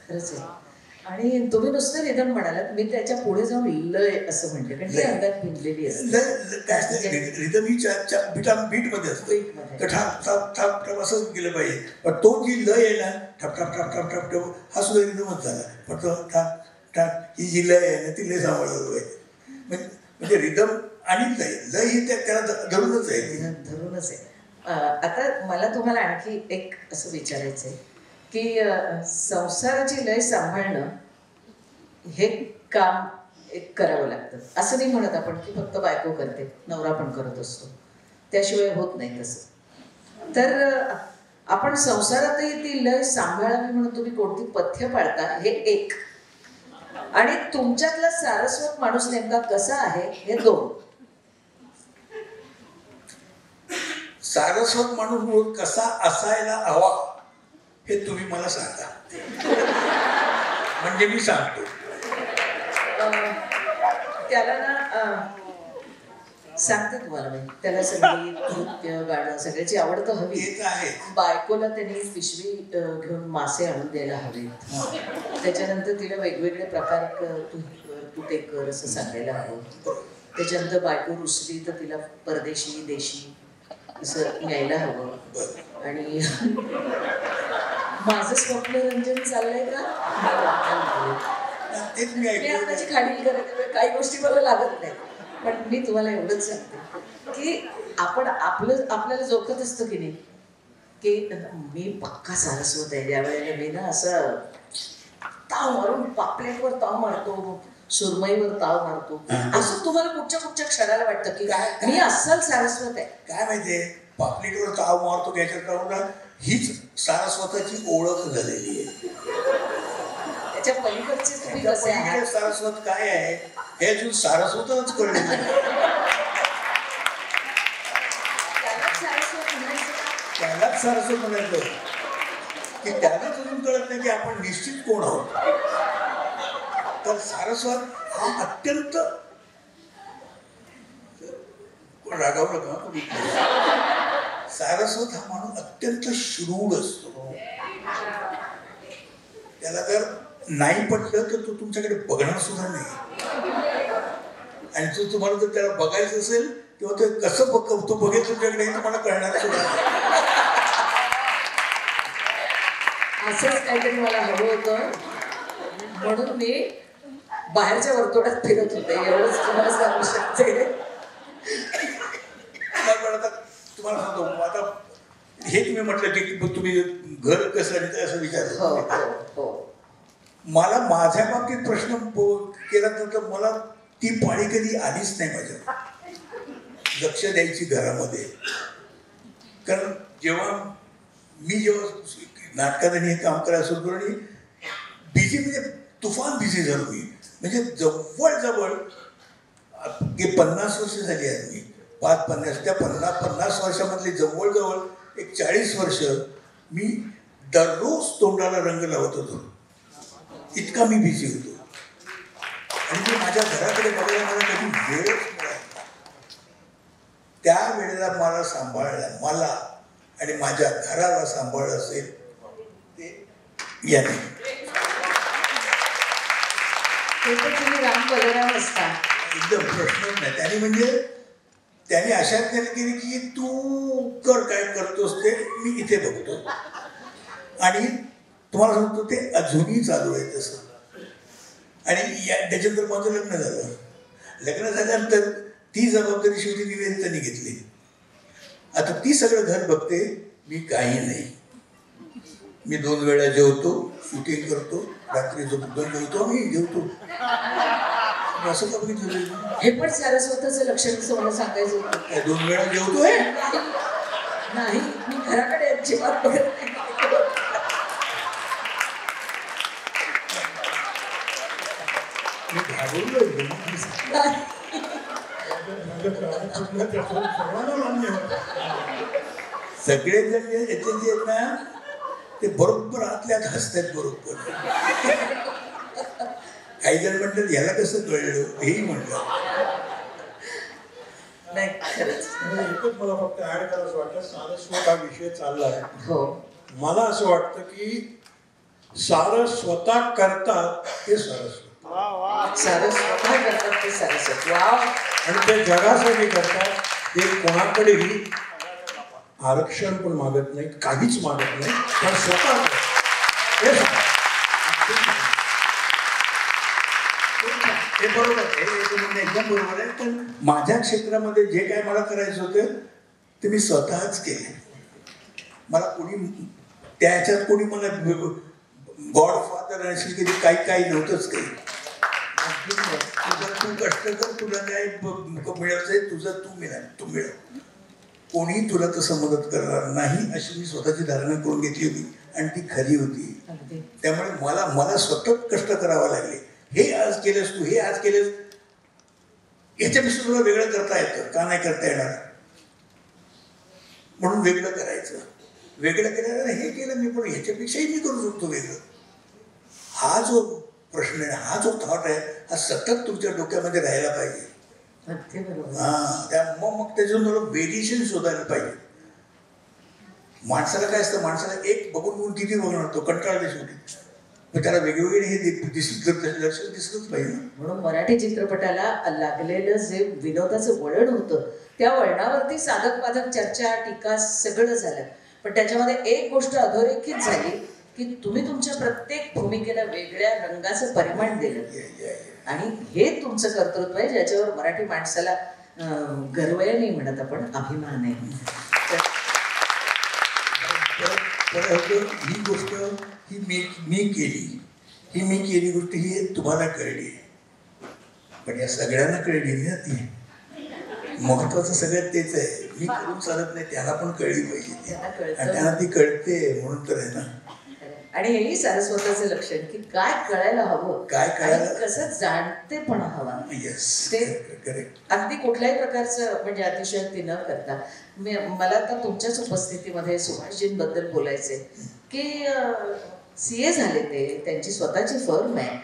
खरंच आहे. आणि तुम्ही नुसतं रिदम म्हणालात, मी त्याच्या पुढे जाऊन लय असं म्हणते कारण ती अंगात भिनलेली असते. काय असतं रिदम ही बीटमध्ये असते. तर ठाप ठाप ठाप ठाप असंच गेलं पाहिजे. पण तो जी लय आहे ना ठप ठप ठप ठप ठप ठप हा सुद्धा रिदमच झाला. पण तो ठाप ठाप ही जी लय आहे ना ती लय सांभाळलं पाहिजे. म्हणजे रिदम आणि लय ही त्याला धरूनच आहे. धरूनच आहे. आता मला तुम्हाला आणखी एक असं विचारायचं आहे की संसाराची लय सांभाळणं हे काम एक करावं लागतं. असं नाही म्हणत आपण की फक्त बायको करते, नवरा पण करत असतो, त्याशिवाय होत नाही तसं. तर आपण संसारातही ती लय सांभाळावी म्हणून तुम्ही कोणती पथ्य पाळता हे एक, आणि तुमच्यातला सारस्वत माणूस नेमका कसा आहे हे दोन. सारस्वत माणूस कसा असायला हवा हे तुम्ही मला सांगा म्हणजे मी सांगतो. त्याला ना सांगते तुम्हाला मी, त्याला संगीत नृत्य गाणं सगळ्याची आवड तर हवी आहे. बायकोला त्यांनी पिशवी घेऊन मासे आणून द्यायला हवे. त्याच्यानंतर तिला वेगवेगळे प्रकार तू ते कर असं सांगायला हवं. त्याच्यानंतर बायको रुसली तर तिला परदेशी देशी असं न्यायला हवं. आणि माझं स्वप्न रंजन चाललंय का मी आताची खाडी करत काही गोष्टी मला लागत नाही. पण मी तुम्हाला एवढंच सांगते की आपण आपल्याला जोखत असतं की नाही की मी पक्का सारस्वत आहे. ज्या वेळेला मी ना असं ताव मारून पापलेटवर ताव मारतो, सुरमईवर ताव मारतो, असं तुम्हाला कुठच्या क्षणाला वाटतं की मी अस्सल सारस्वत आहे. काय माहितीये पापलेटवर ताव मारतो याच्यात हीच सारस्वताची ओळख झालेली आहे. त्याच्या पलीकडचे तुम्ही कसे आहात? सारस्वत काय आहे हे अजून सारस्वतच कळले नाही. त्यालाच सारस्वत म्हणायचं की त्यालाच अजून कळत नाही की आपण निश्चित कोण आहोत. तर सारस्वत हा अत्यंत कोण रागावलं का सारस्वत हा माणूस अत्यंत श्रूड असतो. त्याला जर नाही पटलं तर तो तुमच्याकडे बघणार सुद्धा नाही. आणि तो तुम्हाला जर त्याला बघायचं असेल तेव्हा ते कसं तो बघेल तुमच्याकडे हे तुम्हाला कळणार सुद्धा. असंच काहीतरी मला हवं होतं म्हणून मी बाहेरच्या वर्तुळात फिरत होते. एवढंच तुम्हाला सांगू शकते. पण आता तुम्हाला सांगतो आता हे तुम्ही म्हटलं की तुम्ही घर कसं आणि असं विचारलं. मला माझ्या बाबतीत प्रश्न केला तर मला ती पाळी कधी आलीच नाही माझ्या लक्ष द्यायची घरामध्ये. कारण जेव्हा नाटकात आणि हे काम करायला सुरू करून आणि बिझी म्हणजे तुफान बिझी झालो मी. म्हणजे जवळजवळ 50 वर्ष झाली आहेत मी. 50 त्या 50 वर्षामधली जवळजवळ एक 40 वर्ष मी दररोज तोंडाला रंग लावत होतो. इतका मी बिझी होतो. आणि मी माझ्या घराकडे बघायला मला कधी वेळच मिळाला. त्या वेळेला मला सांभाळलं, मला आणि माझ्या घराला सांभाळलं असेल ते याने. तुम्ही राम बलराम असता एकदम प्रश्नच नाही. त्याने म्हणजे त्याने अशा केली की तू कर काय करतोस ते मी इथे बघतो. आणि तुम्हाला सांगतो ते अजूनही चालू आहे तसं. आणि त्याच्यानंतर माझं लग्न झालं. लग्न झाल्यानंतर ती जबाबदारी शेवटी निवेदिताने घेतली. आता ती सगळं घर बघते, मी काही नाही. मी 2 वेळा जेवतो, शूटिंग करतो, रात्री झोपतो, जेवतो, मी जेवतो. असं का बघितलं? हे पण सारस्वताचं लक्षण मला सांगायचं होतं. 2 वेळा जेवतोय नाही, मी घराकडे अजिबात बघत नाही. मी घाबरलोय. सगळे जण याचे जे आहेत ना ते बरोबर आतल्यात हसतात बरोबर. काही जण म्हणतात याला कसं कळलं हेही म्हणतात. नाही खरंच. एकच मला फक्त ऍड करायचं वाटतं. सारस्वत हा विषय चालला आहे. हो, मला असं वाटतं की सारस्वता करतात ते सरस्वत सारस्वत करतात ते सारस्वत. वाव. आणि ते जगासाठी करतात. ते कोणाकडेही आरक्षण पण मागत नाही, काहीच मागत नाही, पण स्वतः हे बरोबर आहे. हे एकदम बरोबर आहे. पण माझ्या क्षेत्रामध्ये जे काय मला करायचं होतं ते मी स्वतःच केले. मला कोणी त्याच्यात कोणी मला गॉडफादर असेल कधी काही नव्हतंच काही. तू कष्ट कर, तुला काय मिळायचंय तुझं तू मिळव. कोणी तुला तसं मदत करणार नाही अशी मी स्वतःची धारणा करून घेतली होती आणि ती खरी होती. त्यामुळे मला सतत कष्ट करावं लागले. हे आज केलंस तू, हे आज केलंस, याच्यापेक्षा तुला वेगळं करता येतं का नाही करता येणार म्हणून वेगळं करायचं. वेगळं केलं हे केलं मी, पण ह्याच्यापेक्षाही मी करू शकतो वेगळं. हा जो प्रश्न आहे, हा जो थॉट आहे, हा सतत तुमच्या डोक्यामध्ये राहायला पाहिजे. मग त्याच्यातून मला व्हेरिएशन शोधायला पाहिजे. माणसाला काय असतं, माणसाला एक बघून किती बघणार, तो कंटाळला शेवटी. मग त्याला वेगवेगळे हे लक्षात दिसलंच पाहिजे. म्हणून मराठी चित्रपटाला लागलेलं जे विनोदाचं वळण होतं त्या वळणावरती साधक बाधक चर्चा टीका सगळं झालं. पण त्याच्यामध्ये एक गोष्ट अधोरेखित झाली की तुम्ही तुमच्या प्रत्येक भूमिकेला वेगळ्या रंगाचं परिमाण दिलं. आणि हे तुमचं कर्तृत्व आहे ज्याच्यावर मराठी माणसाला गर्व आहे, नाही म्हणत आपण, अभिमान आहे. ही गोष्ट ही मी केली गोष्ट ही तुम्हाला कळली, पण या सगळ्यांना कळली ना. ती महत्वाचं सगळ्यात तेच आहे. मी करून चालत नाही, त्याला पण कळली पाहिजे. आणि त्यांना ती कळते म्हणून तर आहे ना. आणि हेही सारस्वताचं लक्षण की काय कळायला हवं, काय कळायला, कसं जाणते पण हवा. ते अगदी कुठल्याही प्रकारचं म्हणजे अतिशयोक्ती न करता मला आता तुमच्याच उपस्थितीमध्ये सुभाषजींबद्दल बोलायचे की CA झाले ते, त्यांची स्वतःची फर्म आहे,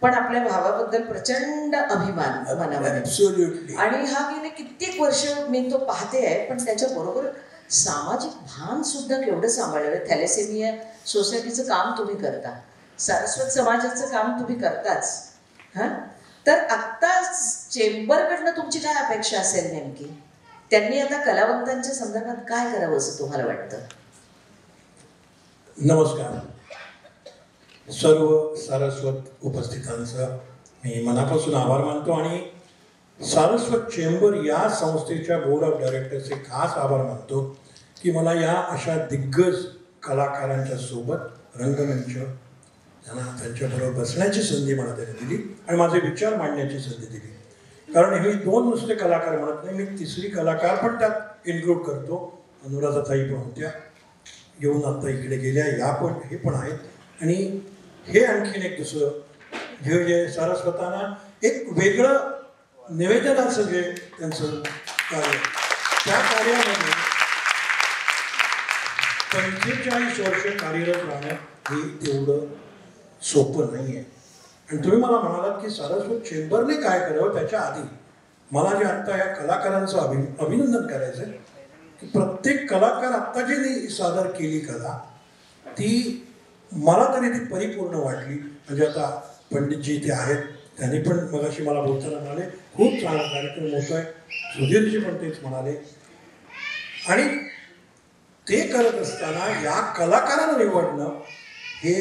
पण आपल्या भावाबद्दल प्रचंड अभिमान मनामध्ये. आणि हा गेले कित्येक वर्ष मी तो पाहते आहे, पण त्याच्याबरोबर सामाजिक भान सुद्धा केवढं सांभाळलं. थॅलेसेमिया सोसायटीचं काम तुम्ही करता, सारस्वत समाजाचं काम तुम्ही करताच. तर आत्ता चेंबरकडनं तुमची काय अपेक्षा असेल नेमकी? त्यांनी आता कलावंतांच्या संदर्भात काय करावं असं तुम्हाला वाटतं? नमस्कार. सर्व सारस्वत उपस्थितांचा मी मनापासून आभार मानतो आणि सारस्वत चेंबर या संस्थेच्या बोर्ड ऑफ डायरेक्टर्सचे खास आभार मानतो की मला या अशा दिग्गज कलाकारांच्या सोबत रंगमंच त्यांना त्यांच्याबरोबर बसण्याची संधी मला त्यांनी दिली आणि माझे विचार मांडण्याची संधी दिली. कारण हे 2 नुसते कलाकार म्हणत नाही, मी 3री कलाकार पण त्यात इन्क्लूड करतो. अनुराधाताई पण होत्या, येऊन आता इकडे गेल्या, या पण हे पण आहेत. आणि हे आणखीन एक दुसरं जे सारस्वतांना एक वेगळं निवेदनाचं जे त्यांचं कार्य, त्या कार्यामध्ये 45 वर्ष कार्यरत राहणं हे तेवढं सोपं नाही आहे. आणि तुम्ही मला म्हणालात की सारस्वत चेंबरने काय करावं, त्याच्या आधी मला जे आत्ता या कलाकारांचं अभिनंदन करायचं आहे की प्रत्येक कलाकार आत्ता जी सादर केली कला ती मला तरी ती परिपूर्ण वाटली. म्हणजे आता पंडितजी इथे आहेत, त्यांनी पण मगाशी मला बोलताना म्हणाले खूप चांगला कार्यक्रम होतो आहे, सुधीरजी पण तेच म्हणाले. आणि ते करत असताना या कलाकारांना निवडणं हे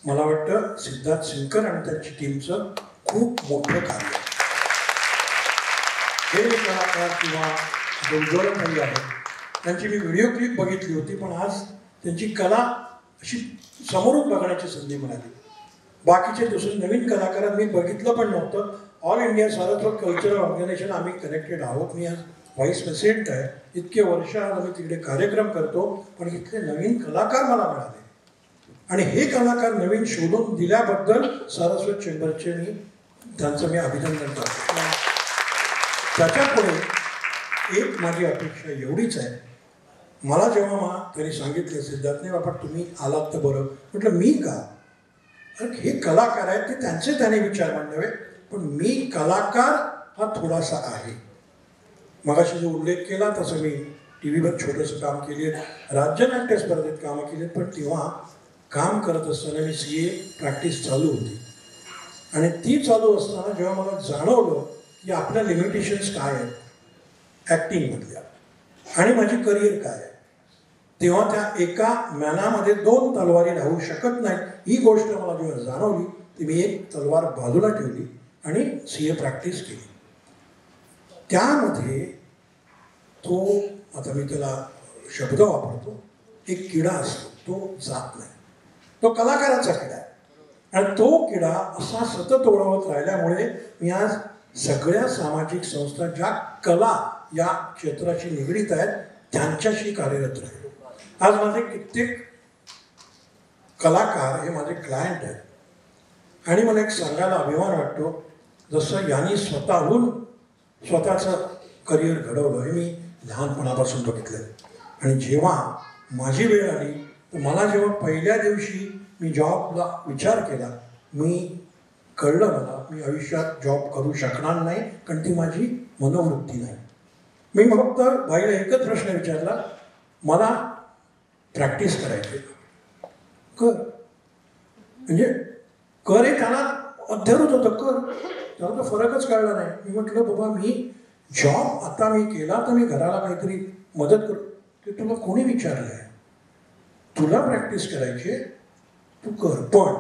मला वाटतं सिद्धार्थ सिंगकर आणि त्यांची टीमचं खूप मोठं कार्य आहे. हे कलाकार किंवा उज्ज्वलताई आहेत, त्यांची मी व्हिडिओ क्लिप बघितली होती, पण आज त्यांची कला अशी समोरून बघण्याची संधी मिळाली. बाकीचे दुसरे नवीन कलाकार मी बघितलं पण नव्हतं. All India Saraswat Cultural Organisation आम्ही कनेक्टेड आहोत. मी आज व्हाईस प्रेसिडेंट आहे. इतके वर्ष आज आम्ही तिकडे कार्यक्रम करतो, पण इथले नवीन कलाकार मला मिळाले आणि हे कलाकार नवीन शोधून दिल्याबद्दल सारस्वत चेंबरचे त्यांचं मी अभिनंदन करतो. त्याच्यापुढे एक माझी अपेक्षा एवढीच आहे. मला जेव्हा त्यांनी सांगितलं सिद्धार्थने बाबा तुम्ही आलात तर बरं, म्हटलं मी का, कारण हे कलाकार आहेत ते त्याने विचार मांडावे, पण मी कलाकार हा थोडासा आहे. मगाशी जो उल्लेख केला तसं मी टी व्हीवर छोटंसं काम केले, राज्यनाट्य स्पर्धेत कामं केली, पण तेव्हा काम करत असताना मी CA प्रॅक्टिस चालू होती आणि ती चालू असताना जेव्हा मला जाणवलं की आपल्या लिमिटेशन्स काय आहेत ॲक्टिंगमधल्या आणि माझी करिअर काय आहे, तेव्हा त्या एका मॅनामध्ये 2 तलवारी राहू शकत नाही. ही गोष्ट मला जेव्हा जाणवली ती मी एक तलवार बाजूला ठेवली आणि CA प्रॅक्टिस केली. त्यामध्ये तो, आता मी त्याला शब्द वापरतो, एक किडा असतो, तो जात नाही, तो कलाकाराचा किडा आहे. आणि तो किडा असा सतत ओढवत राहिल्यामुळे मी आज सगळ्या सामाजिक संस्था ज्या कला या क्षेत्राशी निगडीत आहेत त्यांच्याशी कार्यरत राहिलो. आज माझे कित्येक कलाकार हे माझे क्लायंट आहेत आणि मला एक सांगायला अभिमान वाटतो, जसं यांनी स्वतःहून स्वतःचं करिअर घडवलं हे मी लहानपणापासून बघितलं. आणि जेव्हा माझी वेळ आली तर मला जेव्हा पहिल्या दिवशी मी जॉबला विचार केला, कळलं मला मी आयुष्यात जॉब करू शकणार नाही, कारण ती माझी मनोवृत्ती नाही. मी फक्त बाईला एकच प्रश्न विचारला, मला प्रॅक्टिस करायची कर, म्हणजे कर हे त्याला अध्यारूच होतं, कर, त्याला तर फरकच कळला नाही. मी म्हटलं बाबा मी जॉब आता मी केला तर मी घराला काहीतरी मदत करू. ते तुला कोणी विचारलं आहे, तुला प्रॅक्टिस करायची आहे तू कर, पण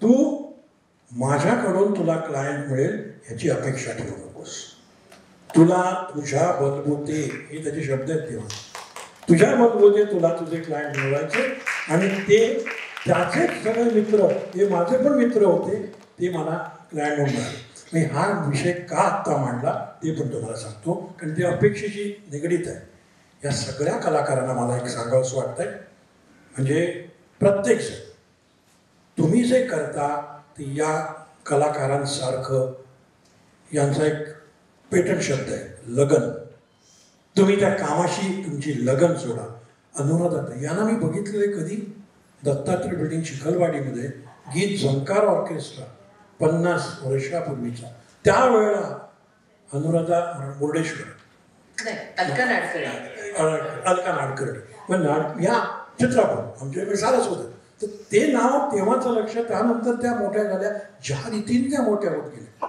तू माझ्याकडून तुला क्लायंट मिळेल ह्याची अपेक्षा ठेवू नकोस. तुला तुझ्या बलबोते, हे त्याचे शब्द आहेत, तेव्हा तुझ्या बलबोते तुला तुझे क्लायंट मिळवायचे आणि ते त्याचे सगळे मित्र, हे माझे पण मित्र होते, ते मला क्लायंट म्हणून मिळाले. मी हा विषय का आत्ता मांडला ते पण तुम्हाला सांगतो, कारण ते अपेक्षेशी निगडीत आहे. या सगळ्या कलाकारांना मला एक सांगावंसं वाटतंय, म्हणजे प्रत्येकजण तुम्ही जे करता ते या कलाकारांसारखं, यांचा एक पेटंट शब्द आहे लगन, तुम्ही त्या कामाशी तुमची लगन जोडा. अनुराधा यांना मी बघितलेलं कधी, दत्तात्रय बिल्डिंग चिखलवाडीमध्ये गीत झंकार ऑर्केस्ट्रा 50 वर्षापूर्वीचा, त्यावेळेला अनुराधा मुर्डेश्वर, अलका नाडकर्णी पण या चित्रपट आमच्याकडे सारच होतं. तर ते नाव तेव्हाचं लक्ष, त्यानंतर त्या मोठ्या झाल्या, ज्या रीतीने त्या मोठ्या होत गेल्या,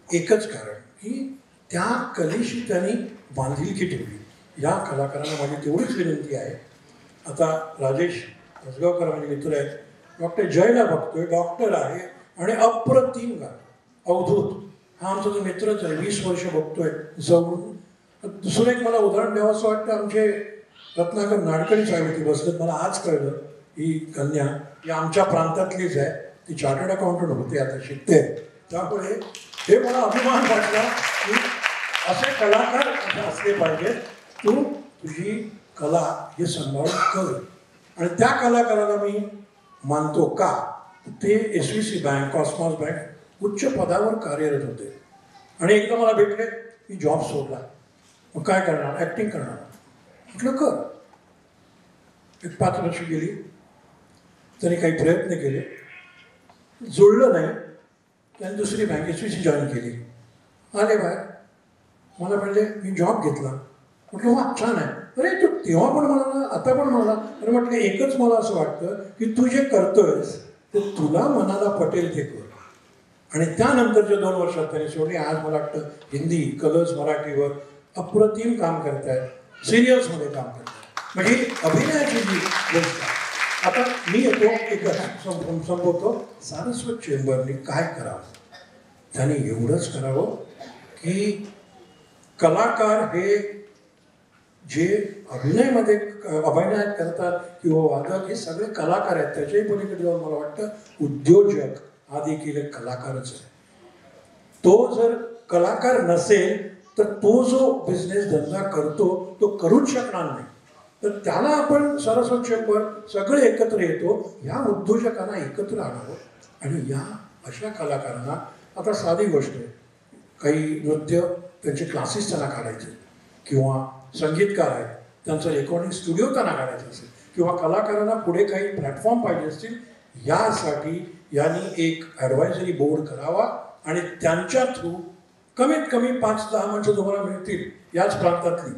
एकच कारण की त्या कलेशी त्यांनी बांधिलकी ठेवली. या कलाकारांना माझी तेवढीच विनंती आहे. आता राजेश कसगावकर माझे मित्र आहेत, डॉक्टर जयला बघतोय, डॉक्टर आहे आणि अप्रतिम गाणं, अवधूत हा आमचा जो मित्रच आहे, 20 वर्ष बघतोय जवळून. दुसरं एक मला उदाहरण द्यावं असं वाटतं, आमचे रत्नाकर नाडकर्णी साहेब इथे बसलेत, मला आज कळलं ही कन्या ही आमच्या प्रांतातलीच आहे, ती चार्टर्ड अकाउंटंट होते, आता शिकते. त्यामुळे हे मला अभिमान वाटला की असे कलाकार असले पाहिजेत. तू तुझी कला हे सांभाळून कर. आणि त्या कलाकाराला मी मानतो का, ते SVC बँक, कॉस्मॉस बँक उच्च पदावर कार्यरत होते. आणि एकदा मला भेटले, मी जॉब सोडला. मग काय करणार, ॲक्टिंग करणार. म्हटलं कर. एक 5 वर्ष गेली, त्यांनी काही प्रयत्न केले, जुळलं नाही. त्यांनी दुसरी बँक SVC जॉईन केली. आले बाहेर, मला म्हणले मी जॉब घेतला. म्हटलं वा छान आहे. अरे तू तेव्हा पण म्हणाला, आता पण म्हणाला. अरे म्हटलं एकच मला असं वाटतं की तू जे करतोयस ते तुला मनाला पटेल ते कर. आणि त्यानंतरच्या 2 वर्षात त्यांनी सोडली. आज मला वाटतं हिंदी, कलर्स मराठीवर अप्रतिम काम करतायत, सिरियल्समध्ये काम करतायत. म्हणजे अभिनयाची जी गोष्ट आहे. आता मी येतो एक संपवतो. सारस्वत चेंबरनी काय करावं, त्याने एवढंच करावं की कलाकार हे जे अभिनयामध्ये अभिनय करतात किंवा वादक हे सगळे कलाकार आहेत. त्याच्याही पलीकडे जाऊन मला वाटतं उद्योजक हा देखील एक कलाकारच आहे. तो जर कलाकार नसेल तर तो जो बिझनेस धंदा करतो तो करूच शकणार नाही. तर त्याला आपण सारस्वत चेंबर सगळे एकत्र येतो, ह्या उद्योजकांना एकत्र आणावं. आणि या अशा कलाकारांना, आता साधी गोष्ट आहे, काही नृत्य त्यांचे क्लासेस त्यांना काढायचे, किंवा संगीतकार आहेत त्यांचं रेकॉर्डिंग स्टुडिओ त्यांना काढायचं असेल, किंवा कलाकारांना पुढे काही प्लॅटफॉर्म पाहिजे असतील, यासाठी यांनी एक ॲडवायझरी बोर्ड करावा. आणि त्यांच्या थ्रू कमीत कमी 5-10 माणसं तुम्हाला मिळतील याच प्रांतातली,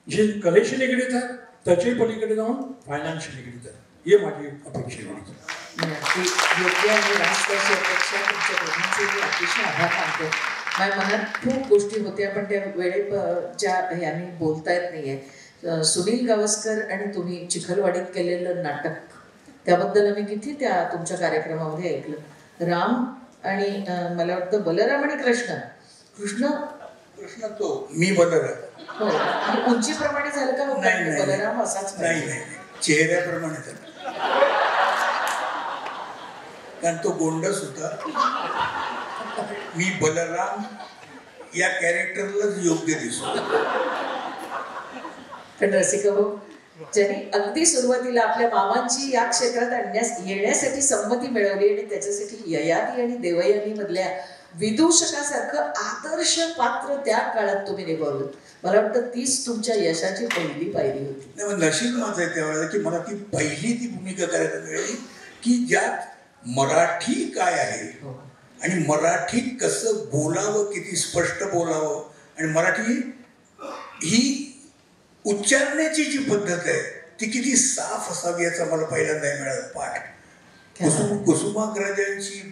जी कलेशी निगडीत आहे, त्याच्याही पलीकडे जाऊन फायनान्सशी निगडीत आहे. हे माझी अपेक्षा आहे. ती योग्य आणि राष्ट्राची अपेक्षा तुमच्या दोघांचे मी अतिशय आभार मानते. माझ्या मनात खूप गोष्टी होत्या पण त्या वेळेच्या ह्याने बोलता येत नाहीये. सुनील गावस्कर आणि तुम्ही चिखलवाडीत केलेलं नाटक, त्याबद्दल मी किती त्या तुमच्या कार्यक्रमामध्ये ऐकलं. राम आणि मला वाटतं बलराम आणि कृष्ण तो मी बलराम. हो, म्हणजे उंचीप्रमाणे झालं का? नाही, बलराम असाच नाही, चेहऱ्याप्रमाणे झालं. कारण तो गोंडस होता. मी बलराम या कॅरेक्टरलाच योग्य दिसतो. पण रसिका भाऊ, ज्यांनी अगदी सुरुवातीला आपल्या मामांची या क्षेत्रात येण्यासाठी संमती मिळवली आणि त्याच्यासाठी ययाती आणि देवयानी मधल्या विदूषकासारखं आदर्श पात्र त्या काळात तुम्ही निभावलं. मला वाटतं तीच तुमच्या यशाची पहिली पायरी होती. नाही, नशीब माझं आहे त्यावेळेला की मला ती पहिली ती भूमिका करायला मिळाली की ज्यात मराठी काय आहे आणि मराठी कसं बोलावं, किती स्पष्ट बोलावं, आणि मराठी ही उच्चारण्याची जी पद्धत आहे ती किती साफ असावी याचा मला पहिल्यांदा मिळाला पाठ. कुसुमाग्रजांची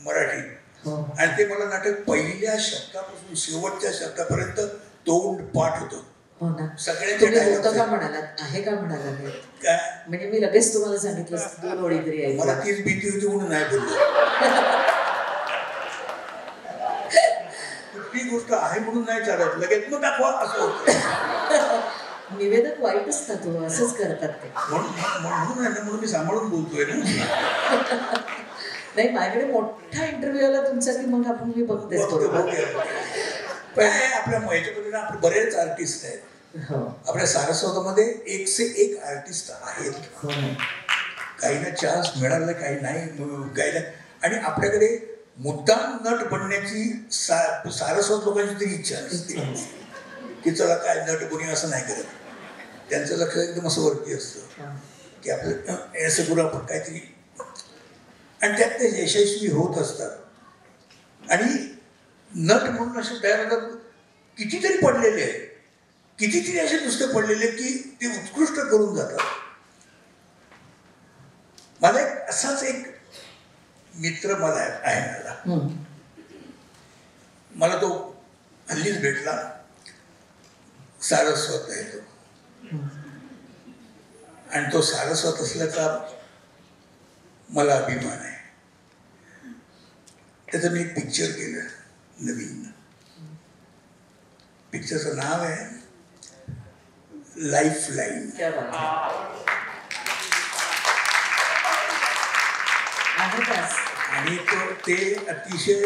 मराठी, आणि ते मला नाटक पहिल्या शब्दापासून शेवटच्या शब्दापर्यंत तोंड पाठ होतं. हो ना, सगळ्यांच्या होतं का म्हणालात, आहे का म्हणाला काय, म्हणजे मी लगेच तुम्हाला सांगितलं 2 ओळी तरी आहे. मला तीच भीती होती म्हणून नाही बोललो. कुठली गोष्ट आहे म्हणून नाही चालत, लगेच मग दाखवा असं होतं. निवेदक वाईट असतात हो, असंच करतात ते. म्हणून मी सांभाळून बोलतोय ना. नाही, माझ्याकडे मोठा इंटरव्ह्यू आला तुमचा की मग आपण मी बघतेच बरोबर. पण आपल्या याच्यामध्ये आपले बरेच आर्टिस्ट आहेत. आपल्या सारस्वतामध्ये 1 से 1 आर्टिस्ट आहेत. काहींना चान्स मिळाला, काही नाही, काही नाही. आणि आपल्याकडे मुद्दाम नट बनण्याची सारस्वत लोकांची तरी इच्छा नसते की चला काय नट बनी, असं नाही करत. त्यांचं लक्ष एकदम असं वरती असतं की आपलं असं करून आपण काहीतरी, आणि त्यात ते यशस्वी होत असतात. आणि नट म्हणून असे तयार होतात कितीतरी पडलेले आहेत, कितीतरी असे नुसते पडलेले आहेत की ते उत्कृष्ट करून जातात. मला एक असाच एक मित्र मला आहे, मला तो हल्लीच भेटला. सारस्वत आहे तो, आणि तो सारस्वत असल्याचा मला अभिमान आहे. त्याचं मी एक पिक्चर केलं नवीन. पिक्चरचं नाव आहे लाईफ लाईन. आहेतच. आणि ते अतिशय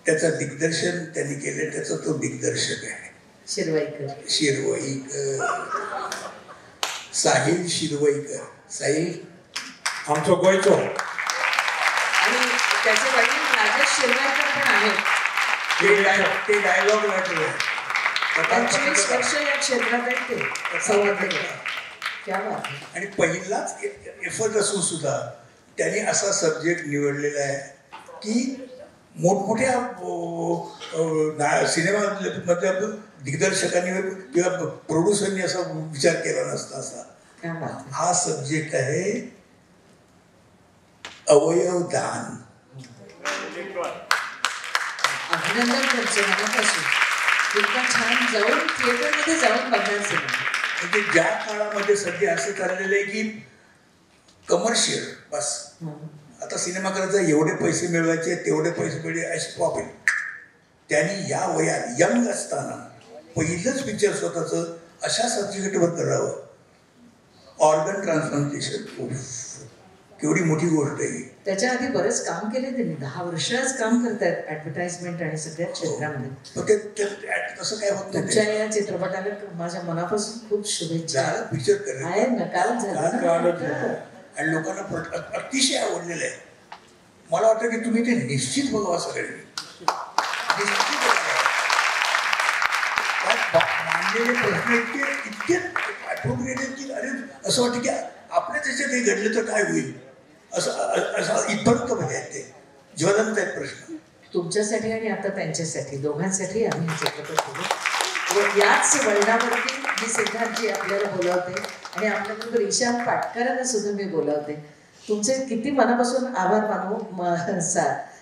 त्याचं दिग्दर्शन त्यांनी केलं, त्याचा तो दिग्दर्शक आहे शिरवईकर, साहिल शिरवईकर. साहिल आमचं गोयचो. आणि त्याचे वडील राजेश शिरवाईकर पण आहेत. ते डायलॉग रायटर 25 वर्ष या क्षेत्रात आहेत ते संवाद. क्या बात आहे. आणि पहिलाच एफर्ट असून सुद्धा त्यांनी असा सब्जेक्ट निवडलेला आहे की मोठमोठ्या सिनेमामधल्या दिग्दर्शकांनी किंवा प्रोड्युसरनी असा विचार केला नसता. असा हा सब्जेक्ट आहे अवयवदान. अभिनंदन करतो मनापासून. इतका छान जाऊन थिएटरमध्ये जाऊन बघणार सिनेमा. म्हणजे ज्या काळामध्ये सध्या असं चाललेलं आहे की कमर्शियल बस, आता सिनेमा करायचा एवढे पैसे मिळवायचे तेवढे पैसे मिळले अशी प्रॉफिट. त्यांनी या वयात यंग असताना पहिलंच पिक्चर स्वतःचं अशा सब्जेक्टवर करावं. ऑर्गन ट्रान्सप्लांटेशन केवढी मोठी गोष्ट आहे. त्याच्या आधी बरेच काम केले त्यांनी. 10 वर्षच काम करतायत ऍडव्हर्टाइजमेंट आणि सगळ्या क्षेत्रामध्ये. तसं काय होत तुमच्या या चित्रपटाला माझ्या मनापासून खूप शुभेच्छा. पिक्चर आहे ना, काल झालं आणि लोकांना अतिशय आवडलेलं आहे. मला वाटतं की तुम्ही ते निश्चित बघावा सगळ्यांनी. निश्चित मांडलेले प्रश्न इतके ॲप्रोप्रिएट आहेत की अरे असं वाटतं की आपल्या त्याच्यात हे घडलं तर काय होईल असं इथपर्यंत बघायला ते ज्वलंत आहेत प्रश्न. तुमच्यासाठी आणि आता त्यांच्यासाठी दोघांसाठी आम्ही हे चित्रपट केले. व याच वळणावरती मी सिद्धार्थजी आपल्याला बोलावते आणि आपल्याबरोबर ईशान पाटकरांना सुद्धा मी बोलावते. तुमचे किती मनापासून आभार मानू.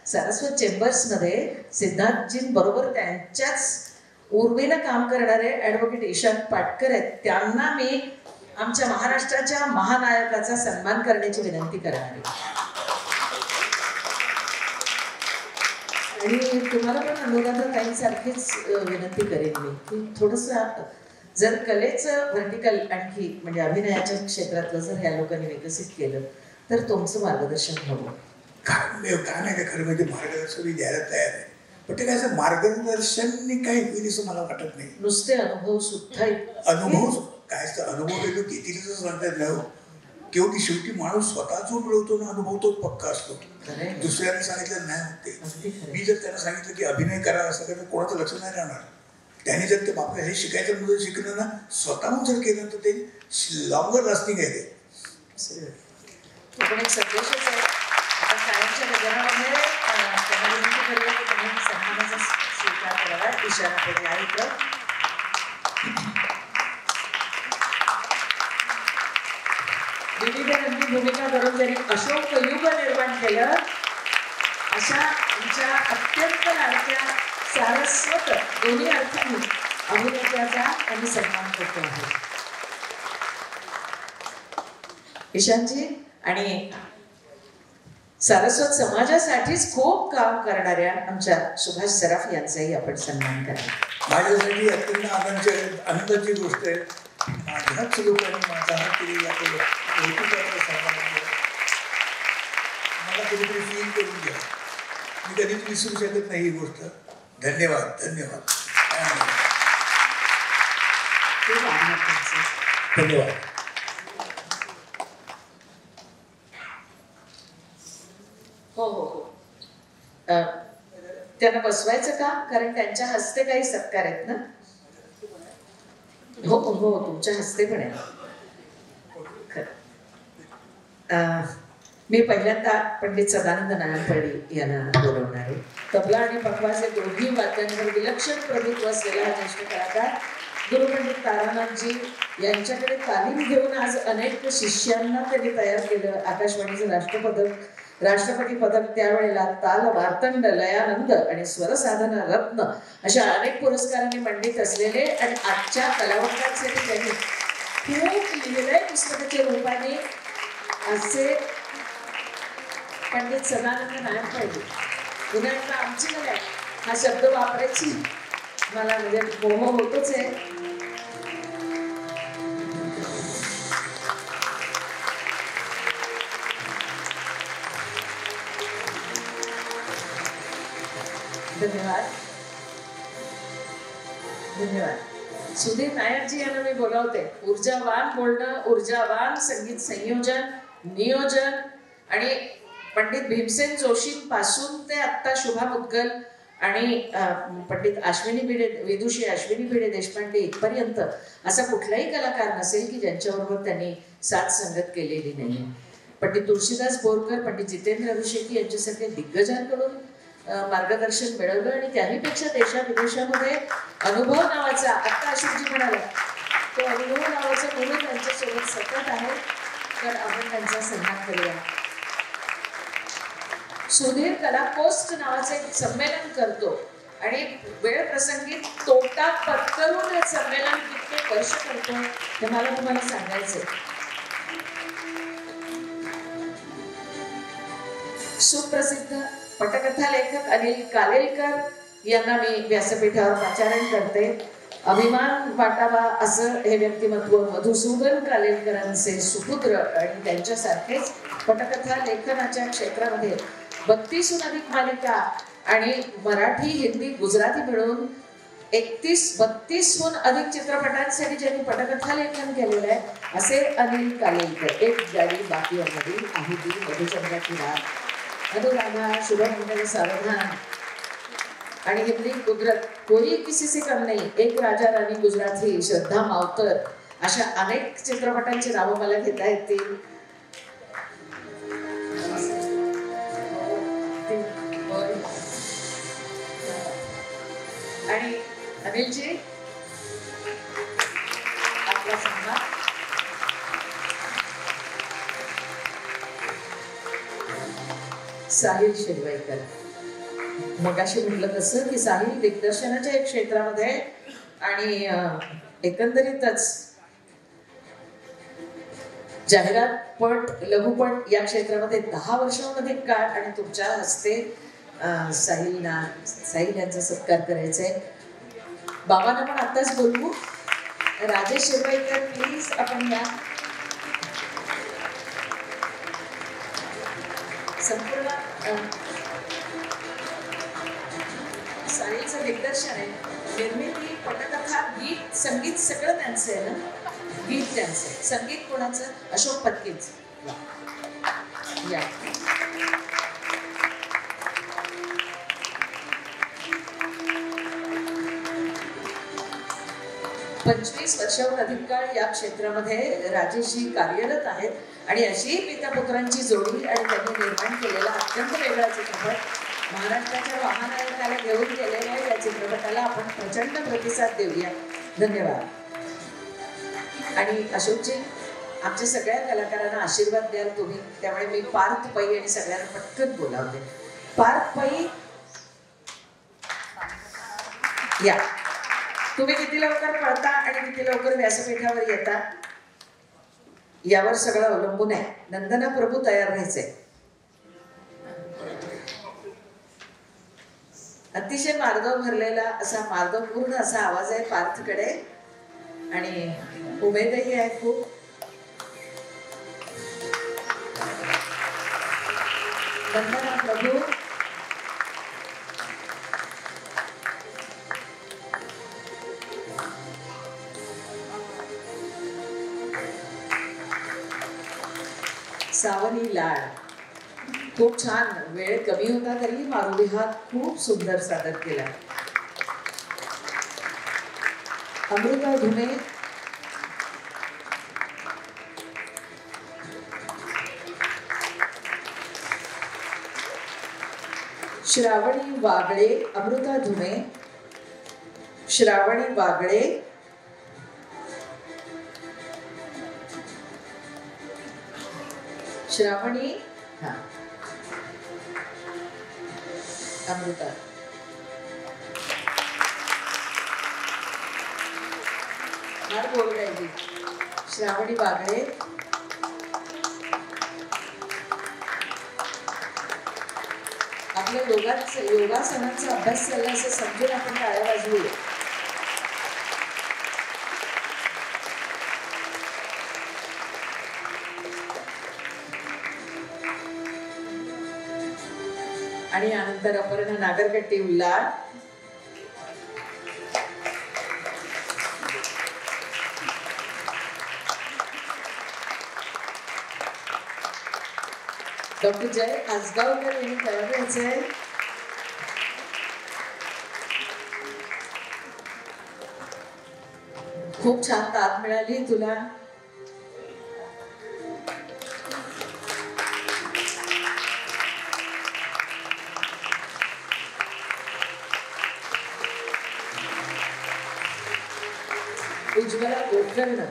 सारस्वत चेंबर्समध्ये सिद्धार्थजींबरोबर त्यांच्याच उर्मीनं काम करणारे ॲडव्होकेट ईशान पाटकर आहेत. त्यांना मी आमच्या महाराष्ट्राच्या महानायकाचा सन्मान करण्याची विनंती करणार आहे. आणि तुम्हाला पण अनुराधा ताईंसारखीच विनंती करेन मी की थोडंसं जर कलेचं व्हर्टिकल आणखी म्हणजे अभिनयाच्या क्षेत्रातलं जर ह्या लोकांनी विकसित केलं तर तुमचं मार्गदर्शन हवं. काय नाही का खरं म्हणजे मार्गदर्शन मी द्यायला तयार आहे, पण ते काय असं मार्गदर्शनने काही होईल असं मला वाटत नाही. नुसते अनुभव सुद्धा अनुभव काय असतं, अनुभव वेगळं घेतील असं सांगतात नाही. केवढी शेवटी माणूस स्वतः जो मिळवतो ना अनुभव तो पक्का असतो. दुसऱ्याने सांगितलं नाही होते. मी जर त्यांना सांगितलं की अभिनय करा असं करा कोणाचं लक्ष नाही राहणार. त्याने जर ते बापरे हे शिकायचं म्हणजे शिकणं ना स्वतःहून जर केलं तर ते लॉंगर लास्टिंग आहे. ते पण एक संदेशच आहे. आता कायमच्या गजरामध्ये सन्मानाचा स्वीकार करावा. इशारापुढे ऐकलं. विविध रंगी भूमिका करून त्यांनी अशोक युग निर्माण केलं. अशा आमच्या अत्यंत लाडक्या सारस्वत दोन्ही अर्थांनी अभिनेत्याचा आम्ही सन्मान करतो आहे. ईशानजी आणि सारस्वत समाजासाठीच खूप काम करणाऱ्या आमच्या सुभाष सराफ यांचाही आपण सन्मान करा. माझ्यासाठी अत्यंत आनंदाची गोष्ट आहे. माझ्याच लोकांनी माझा हात केलेला मला कधीतरी फील करून घ्या. मी कधीच विसरू शकत नाही ही गोष्ट. धन्यवाद धन्यवाद धन्यवाद. हो हो हो. त्यांना बसवायचं का, कारण त्यांच्या हस्ते काही सत्कार आहेत ना. हो हो तुमच्या हस्ते पण आहे. मी पहिल्यांदा पंडित सदानंद नारायणपल्ली यांना बोलवणार आहे. तबला आणि पखवाज हे दोन्ही वाद्यांवर विलक्षण प्रभुत्व असलेला हा ज्येष्ठ कलाकार गुरुपंडित तारानाथजी यांच्याकडे तालीम घेऊन आज अनेक शिष्यांना त्यांनी तयार केलं. आकाशवाणीचं राष्ट्रपती पदक त्यावेळेला ताल वार्तंड लयानंद आणि स्वरसाधना रत्न अशा अनेक पुरस्कारांनी मंडित असलेले आणि आजच्या कलावंतांसाठी त्यांनी खूप लिहिलंय पुस्तकाच्या रूपाने असे पंडित सदानंद नारायणपल्ली. पुन्हा एकदा आमची मला हा शब्द वापरायची मला म्हणजे मोह होतच आहे. धन्यवाद. धन्यवाद. सुधीर नायकजी यांना मी बोलावते. ऊर्जावान बोलणं, ऊर्जावान संगीत संयोजन, नियोजन आणि पंडित भीमसेन जोशींपासून ते आत्ता शुभा मुद्गल आणि पंडित अश्विनी भिडे, विदुषी अश्विनी भिडे देशपांडे इथपर्यंत असा कुठलाही कलाकार नसेल की ज्यांच्याबरोबर त्यांनी साथ संगत केलेली नाही. पंडित तुळशीदास बोरकर, पंडित जितेंद्र अभिषेकी यांच्यासारख्या दिग्गजांकडून मार्गदर्शन मिळवलं आणि त्याहीपेक्षा देशाविदेशामध्ये अनुभव नावाचा, आत्ता अशोकजी म्हणाला, तो अनुभव नावाचा म्हणून त्यांच्यासोबत सतत आहे. तर आपण त्यांचा सन्मान करूया. सुधीर कलाकोस्ट नावाचं एक संमेलन करतो आणि वेळ प्रसंगी तोटा पत्करून हे संमेलन किती वर्ष करतो हे मला तुम्हाला सांगायचंय. सुप्रसिद्ध पटकथा लेखक अनिल कालेलकर यांना मी व्यासपीठावर पाचारण करते. अभिमान वाटावा असं हे व्यक्तिमत्व मधुसूदन कालेलकरांचे सुपुत्र आणि त्यांच्यासारखेच पटकथा लेखनाच्या क्षेत्रामध्ये 32हून अधिक मालिका आणि मराठी, हिंदी, गुजराती मिळून 32हून अधिक चित्रपटांसाठी ज्यांनी पटकथा लेखन केलेलं आहे असे अनिल कालेलकर. एक गाडी बाकी मधील आहुती, मधुचंद्राची रात, अनुराधा, शुभमंगल, सावधान आणि हिंदी, गुजरात कोई किसी से कम नहीं, एक राजा राणी गुजराती, श्रद्धा मावतर अशा अनेक चित्रपटांची नावं मला घेता येतील. आणि अनिलजी आपला सन्मान. साहिल शिरवाईकर. मगाशी म्हटलं तसं की साहिल दिग्दर्शनाच्या एक क्षेत्रामध्ये आणि एकंदरीतच जाहिरातपट, लघुपट या क्षेत्रामध्ये 10 वर्षाहून अधिक काळ आणि तुमच्या हस्ते साहिल यांचा सत्कार करायचा आहे. बाबांना पण आताच बोलवू. राजेश शिरवाईकर प्लीज आपण या. संपूर्ण साहिलचं दिग्दर्शन आहे, निर्मिती, पटकथा, गीत, संगीत सगळं त्यांचं आहे ना. गीत त्यांचं, संगीत कोणाचं? अशोक पत्कींचं. या 25 वर्षाहून अधिक काळ या क्षेत्रामध्ये राजेशजी कार्यरत आहेत आणि अशी पिता पुत्रांची जोडी आणि त्यांनी निर्माण केलेला अत्यंत वेगळा चित्रपट महाराष्ट्राच्या महानायकाला घेऊन केलेल्या या चित्रपटाला आपण प्रचंड प्रतिसाद देऊया. धन्यवाद. आणि अशोकजी, आमच्या सगळ्या कलाकारांना आशीर्वाद द्याल तुम्ही, त्यामुळे मी पार्थ पै आणि सगळ्यांना पटकन बोलावते. पार्थ पै या. तुम्ही किती लवकर पळता आणि किती लवकर व्यासपीठावर येता यावर सगळं अवलंबून आहे. नंदना प्रभू तयार राहायचे. अतिशय मार्दव भरलेला असा, मार्दवपूर्ण असा आवाज आहे पार्थकडे आणि उमेदही आहे खूप. नंदना प्रभू सावनी लाड. खूप छान. वेळ कमी होता तरी मारुली हा खूप सुंदर सादर केला. अमृता धुमे, श्रावणी वागळे, अमृता धुमे, श्रावणी वागळे, श्रावणी, हा अमृता. फार बोल राहिली. श्रावणी वागळे, आपल्या दोघांचं योगासनाचा अभ्यास चालला असं समजून आपण टाळ्या वाजवूया. आणि यानंतर अपर्णा नागरकट्टी उल्हाड. डॉक्टर जय आसगावकर यांनी तयार व्हायचंय. खूप छान ताप मिळाली तुला. उज्ज्वला गोकर्ण.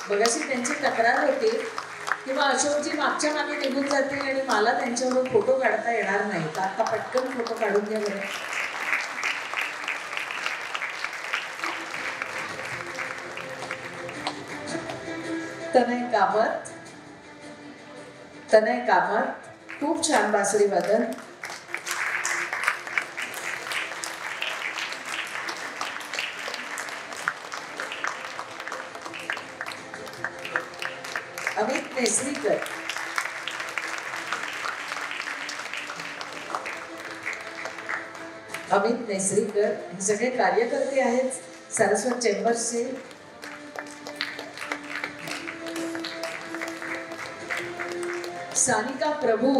बघाशी त्यांची तक्रार होती किंवा अशोकजी मागच्या मागे निघून जातील आणि मला त्यांच्यावरून फोटो काढता येणार नाही. तर आता पटकन फोटो काढून द्या बरं. तनय कामत खूप छान बासरी वादन. अमित नेसरीकर. अमित नेसरीकर हे सगळे कार्यकर्ते आहेत सारस्वत चेंबर्सचे. सानिका प्रभू.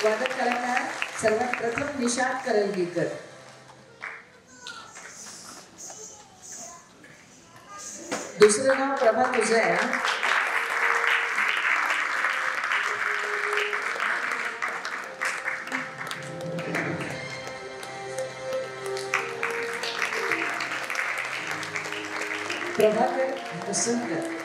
वादक कलाकार सर्वात प्रथम निशाद करलगीकर. दुसरं नाव प्रभा तुझं आहे ना. प्रभाकर वसंतकर.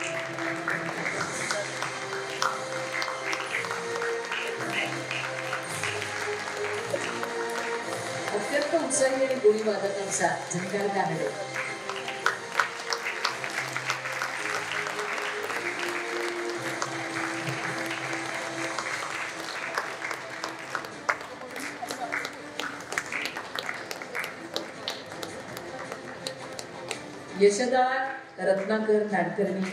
अत्यंत उत्साही आणि गोळी वादकांचा झंकार गानडे. यशदा रत्नाकर नाडकर्णी.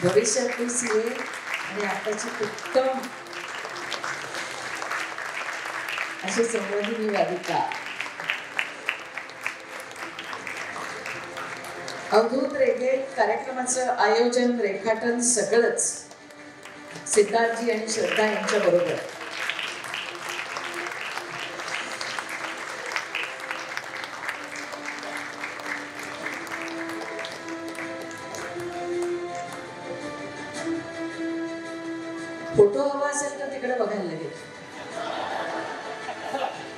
भविष्यातली सीए आणि आताची उत्तम अशी संवादिनी वादिका. अवधूत रेखे. कार्यक्रमाचं आयोजन रेखाटन सगळंच सिद्धार्थजी आणि श्रद्धा यांच्या बरोबर. फोटो हवा असेल तर तिकडे बघायला लागेल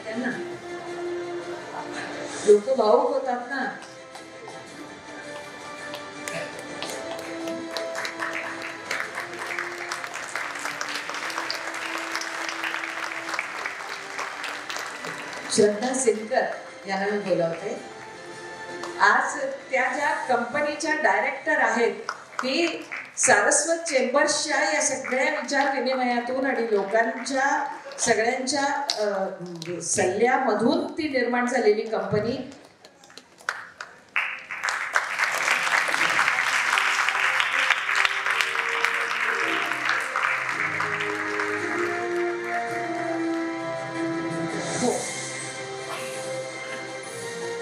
त्यांना. लोक भावुक होतात ना. श्रद्धा सिनकर यांना मी बोलावते. आज त्या ज्या कंपनीच्या डायरेक्टर आहेत ती सारस्वत चेंबर्सच्या या सगळ्या विचार विनिमयातून आणि लोकांच्या सगळ्यांच्या सल्ल्यामधून ती निर्माण झालेली कंपनी. हो,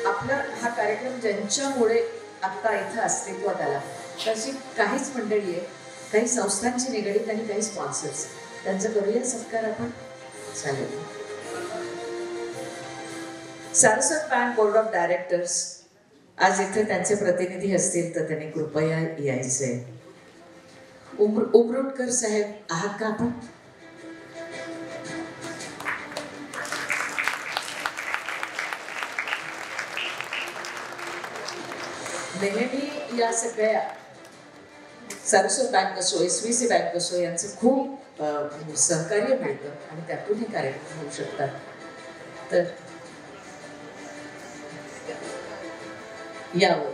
आपला हा कार्यक्रम ज्यांच्यामुळे आता इथं अस्तित्वात आला तशी काहीच मंडळी आहे, काही संस्थांची निगडीत आणि काही स्पॉन्सर्स. त्यांचा करूया सत्कार आपण. चालेल. Saraswat bank board of directors आज इथे त्यांचे प्रतिनिधी असतील तर त्यांनी कृपया यायचे. उमरुटकर साहेब आहात का आपण? नेहमी या सगळ्या सारस्वत बँक असो, SVC बँक असो यांचं खूप सहकार्य मिळतं आणि त्यातून हे कार्यक्रम होऊ शकतात. तर यावं.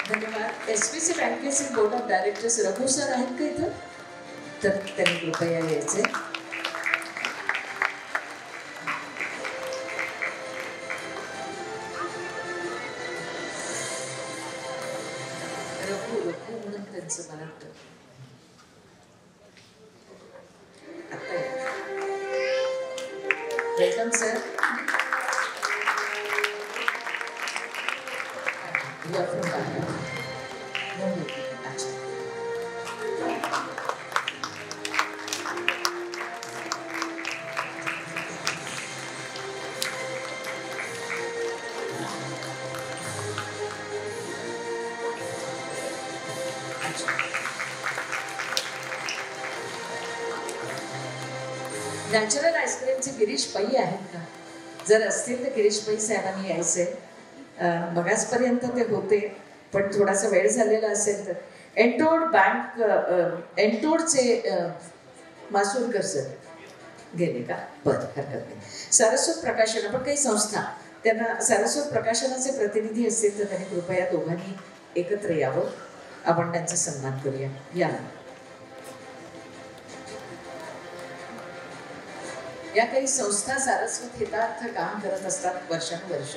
धन्यवाद. SPC बँकेचे board of directors Raghu sir आहेत का इथं? तर त्यांनी कृपया यायचे. रघु रघु म्हणून त्यांचं मला वाटतं वेलकम सर. नॅचरल आईस्क्रीमचे गिरीश पै आहेत का? जर असतील तर गिरीश पै साहेबांनी यायचे. मगासपर्यंत ते होते पण थोडासा वेळ झालेला असेल तर. एनटोड बँक एनटोडचे मासुरकर सर गेले का? बरं, हरकत नाही. सारस्वत प्रकाशन, आपण काही संस्था त्यांना सारस्वत प्रकाशनाचे प्रतिनिधी असतील तर त्यांनी कृपया दोघांनी एकत्र यावं. आपण त्यांचा सन्मान करूया. या या काही संस्था सारस्वत हितार्थ काम करत असतात वर्षानुवर्ष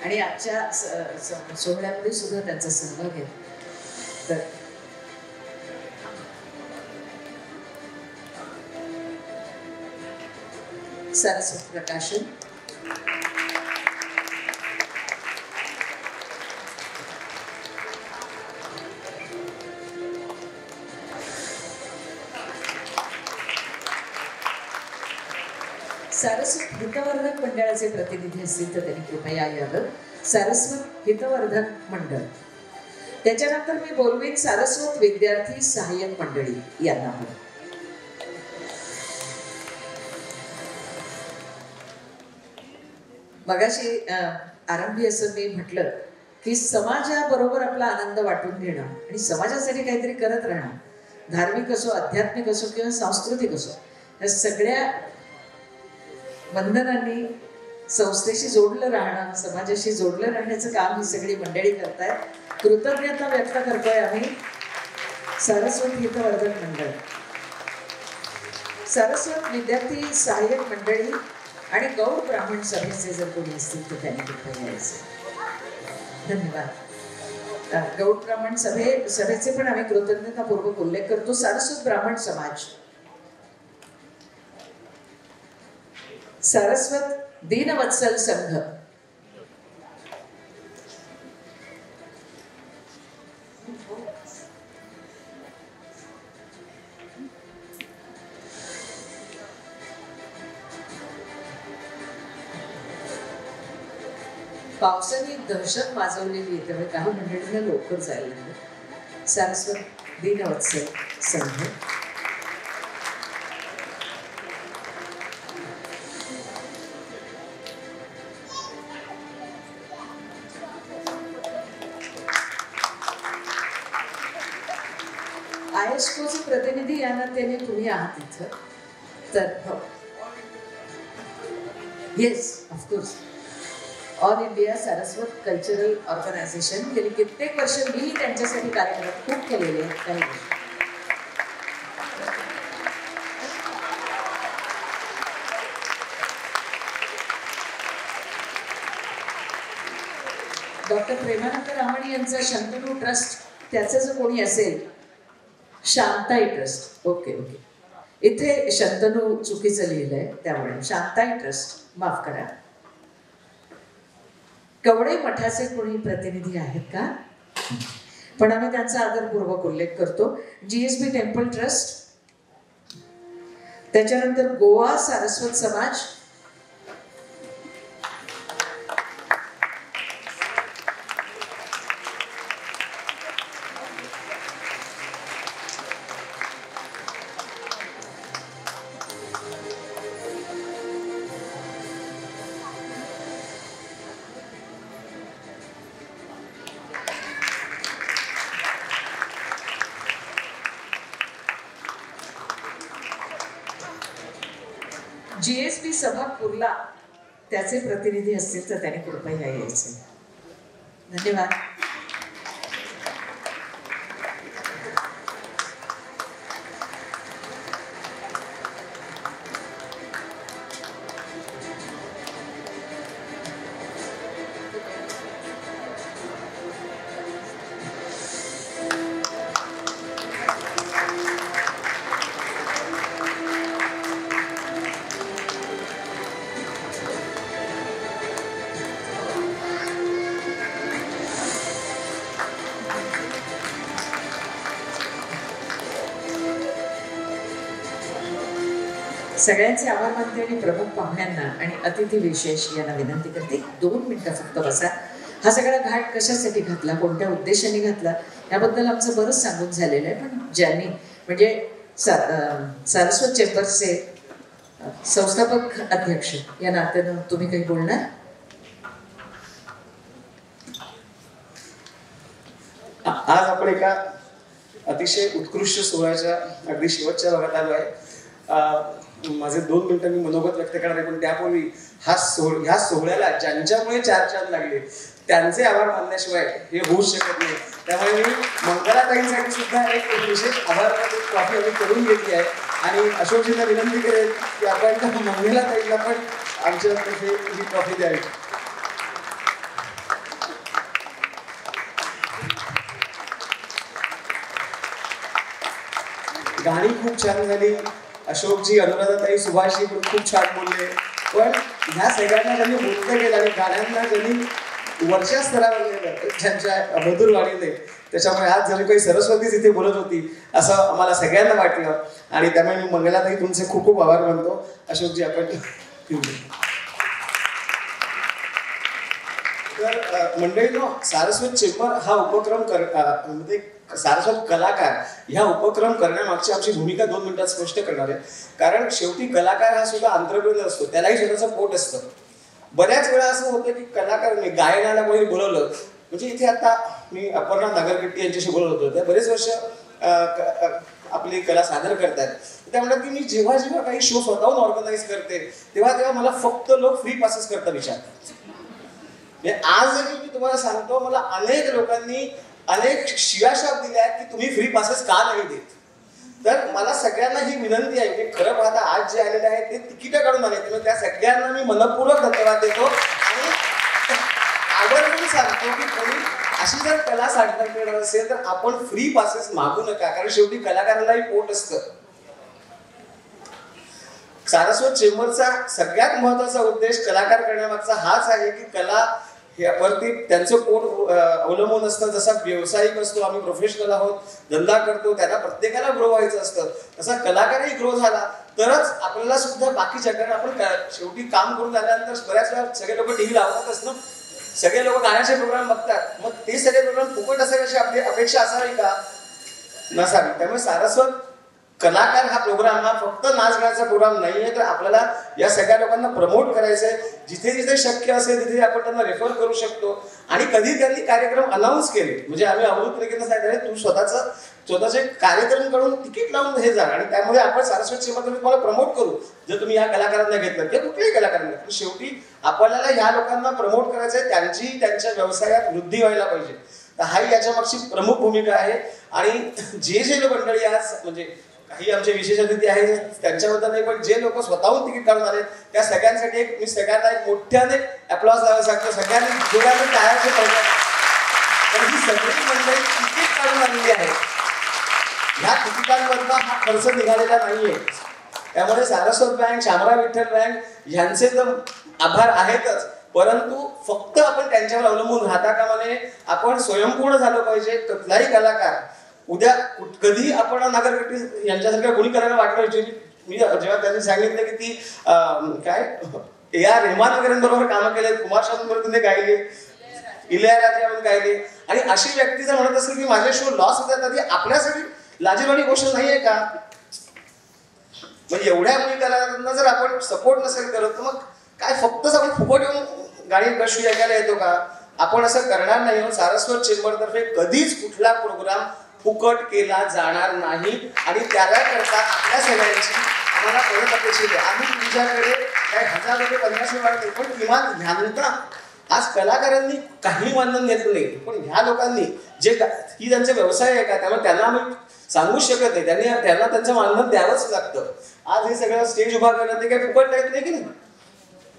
आणि आजच्या सोहळ्यामध्ये सुद्धा त्यांचा सहभाग आहे. तर सारस्वत प्रकाशन सारस्वत हितवर्धक मंडळाचे प्रतिनिधी असतील तर त्यांनी कृपया यावं. सारस्वत हितवर्धक मंडळ. त्याच्यानंतर मी बोलवीन सारस्वत विद्यार्थी सहाय्यक मंडळी यांना पण. मगाशी आरंभी असं मी म्हटलं की समाजाबरोबर आपला आनंद वाटून घेणं आणि समाजासाठी काहीतरी करत राहणं, धार्मिक असो, आध्यात्मिक असो किंवा सांस्कृतिक असो, या सगळ्या बंधनांनी संस्थेशी जोडलं राहणं, समाजाशी जोडलं राहण्याचं काम ही सगळी मंडळी करतायत. कृतज्ञता व्यक्त करतोय आम्ही. सारस्वत हितवर्धक मंडळ, सारस्वत विद्यार्थी सहाय्यक मंडळी आणि गौड ब्राह्मण सभेचे जर कोणी असतील तर त्यांनी कृपया यायचे. धन्यवाद. गौड ब्राह्मण सभेचे पण आम्ही कृतज्ञतापूर्वक उल्लेख करतो. सारस्वत ब्राह्मण समाज, सारस्वत दीनवत्सल संघ, पावसाने दहशत माजवलेली आहे त्यामुळे काही मंडळींना लवकर जायला लागलं. सारस्वत दीनवत्सल संघ, आयएसकोचे प्रतिनिधी या नात्याने तुम्ही आहात इथं. तर हो, yes of course, All India Saraswat Cultural Organisation. गेली कित्येक वर्ष मी त्यांच्यासाठी कार्यक्रम खूप केलेले आहेत. काही डॉक्टर प्रेमानंद रामणी यांचा शंतनू ट्रस्ट, त्याचं जर कोणी असेल, शांताई ट्रस्ट, ओके ओके, इथे शंतनू चुकीचं लिहिलंय त्यामुळे शांताई ट्रस्ट, माफ करा. कवडे मठाचे कोणी प्रतिनिधी आहेत का? पण आम्ही त्यांचा आदरपूर्वक उल्लेख करतो. GSB टेम्पल ट्रस्ट, त्याच्यानंतर गोवा सारस्वत समाज, GSB सभापूरला त्याचे प्रतिनिधी असतील तर त्यांनी कृपया यायचे. धन्यवाद. सगळ्यांचे आभार मानते आणि प्रमुख पाहुण्यांना आणि अतिथी विशेष यांना विनंती करते 2 मिनिटं फक्त बसा. हा सगळा घाट कशासाठी घातला, कोणत्या उद्देशाने घातला याबद्दल आमचं बरंच सांगून झालेलं आहे. पण ज्यांनी म्हणजे सारस्वत चेंबर्सचे संस्थापक अध्यक्ष या नात्यानं तुम्ही काही बोलणार? आज आपण एका अतिशय उत्कृष्ट सोहळ्याच्या अगदी शेवटच्या भागात आलो आहे. माझे 2 मिनिटं मी मनोगत व्यक्त करणार आहे, पण त्यापूर्वी ह्या सोहळ्याला ज्यांच्यामुळे 4 चांद लागले त्यांचे आभार मानण्याशिवाय हे होऊच शकत नाही. त्यामुळे मी मंगलाताईंसाठी सुद्धा एक विशेष आभार ट्रॉफी आम्ही करून घेतली आहे आणि अशोकजींना विनंती करेल की आपण मंगलाताईंना पण आमच्यातर्फे ही ट्रॉफी द्यावी. गाणी खूप छान झाली. अशोकजी, अनुराधाताई, सुभाषजी पण खूप छान बोलले. पण ह्या सगळ्यांना त्यांनी बोलतं गेलं आणि गाण्यांना त्यांनी वरच्या स्तरावर नेलं त्यांच्या मधुर वाणीने. त्याच्यामुळे आज जरी काही सरस्वतीच इथे बोलत होती असं आम्हाला सगळ्यांना वाटलं आणि त्यामुळे मी मंगलाताई तुमचे खूप खूप आभार मानतो. अशोकजी आपण तर मंडळींनो, सारस्वत चेंबर हा उपक्रम म्हणजे सारस्वत कलाकार ह्या उपक्रम करण्यामागची आमची भूमिका 2 मिनिटात स्पष्ट करणार आहे. कारण शेवटी कलाकार हा सुद्धा आंतरप्रेन्योर असतो, त्यालाही स्वतःचं पोट असतं. बऱ्याच वेळा असं होतं की कलाकार गायनाला कोणी बोलवलं, म्हणजे इथे आता मी अपर्णा नागरगट्टी यांच्याशी बोलत होतो, त्या बरेच वर्ष आपली कला सादर करतात. त्या म्हणतात की मी जेव्हा जेव्हा काही शो स्वतःहून ऑर्गनाईज करते तेव्हा मला फक्त लोक फ्री पासेस करता विचारतात. आज जरी मी तुम्हाला सांगतो, मला अनेक लोकांनी अनेक शिव्याशाप दिल्या आहेत की तुम्ही फ्री पासेस का नाही देत. तर मला सगळ्यांना ही विनंती आहे की खरं पाहता आज जे आलेले आहेत ते तिकीटं काढून आले, त्यामुळे त्या सगळ्यांना मी मनपूर्वक धन्यवाद देतो आणि आवर्जून सांगतो की कोणी अशी जर कला सादर करणार असेल तर आपण फ्री पासेस मागू नका, कारण शेवटी कलाकारालाही पोट असतं. सारस्वत चेंबरचा सगळ्यात महत्वाचा उद्देश कलाकार करण्यामागचा हाच आहे की कला वरती त्यांचं पोट अवलंबून असतं. जसा व्यावसायिक असतो, आम्ही प्रोफेशनल आहोत, धंदा करतो, त्यांना प्रत्येकाला ग्रो व्हायचं असतं, तसा कलाकारही ग्रो झाला तरच आपल्याला सुद्धा बाकी जगाला आपण शेवटी काम करून झाल्यानंतर बऱ्याच वेळा सगळे लोक टीव्ही लावतातच ना, सगळे लोक गाण्याचे प्रोग्राम बघतात, मग ते सगळे प्रोग्राम फुकट असावे अशी आपली अपेक्षा असावी का? नसावी. त्यामुळे सारस्वत कलाकार हा प्रोग्राम हा फक्त नाच गाण्याचा प्रोग्राम नाहीये, तर आपल्याला या सगळ्या लोकांना प्रमोट करायचंय. जिथे जिथे शक्य असेल तिथे आपण त्यांना रेफर करू शकतो. आणि कधी त्यांनी कार्यक्रम अनाऊन्स केले, म्हणजे आम्ही अमृत लेखीनं सांगितलं तू स्वतःचे कार्यक्रम करून तिकीट लावून हे जा आणि त्यामुळे आपण सारस्वत चेंबरमध्ये तुम्हाला प्रमोट करू. जर तुम्ही या कलाकारांना घेतलं किंवा कुठल्याही कलाकारांना, पण शेवटी आपल्याला ह्या लोकांना प्रमोट करायचंय, त्यांची त्यांच्या व्यवसायात वृद्धी व्हायला पाहिजे. तर हा याच्या मागची प्रमुख भूमिका आहे. आणि जे मंडळी आज म्हणजे काही आमचे विशेष अतिथी आहेत त्यांच्याबद्दल नाही, पण जे लोक स्वतःहून तिकीट काढून आले त्या सगळ्यांसाठी मी सगळ्यांना एक मोठ्याने अप्लॉज द्यायला सांगतो. सगळ्यांनी जोराने टाळ्याचे पाहिजे. पण ही सगळी मंडळी तिकीट काढून आलेली आहे. ह्या तिकिटांमधला हा खर्च निघालेला नाहीये. त्यामुळे सारस्वत बँक, शामराव विठ्ठल बँक यांचे तर आभार आहेतच, परंतु फक्त आपण त्यांच्यावर अवलंबून राहता कामा नये. आपण स्वयंपूर्ण झालं पाहिजे. कुठलाही कलाकार उद्या कधी आपण नागरगट्टी यांच्यासारख्या कोणी करायला वाटलं. मी जेव्हा त्यांनी सांगितलं की ती काय AR रहमान वगैरेंबरोबर कामं केले, कुमार शानूबरोबर तिने गायले, इलयाराजा म्हणून गायले, आणि अशी व्यक्ती जर म्हणत असेल की माझे शो लॉस होतात तर आपल्यासाठी लाजिरवाणी गोष्ट नाहीये का? म्हणजे एवढ्या मुली कलाकारांना जर आपण सपोर्ट नसेल करत तर मग काय फक्तच आपण फुकट येऊन गाणी कशी ऐकायला येतो का? आपण असं करणार नाही. सारस्वत चेंबरतर्फे कधीच कुठला प्रोग्राम फुकट केला जाणार नाही आणि त्याला करता आपल्या सगळ्यांची आम्हाला परत अपेक्षित आहे. आम्ही तुमच्याकडे काय 1000 रुपये 1500 वाढले पण किमान ध्यानता. आज कलाकारांनी काही मानधन घेतलं नाही पण ह्या लोकांनी जे ही त्यांचा व्यवसाय आहे का त्यामुळे त्यांना आम्ही सांगूच शकत नाही. त्यांना त्यांचं मानधन द्यावंच लागतं. आज हे सगळं स्टेज उभा करणं ते काही फुकट नाही की नाही.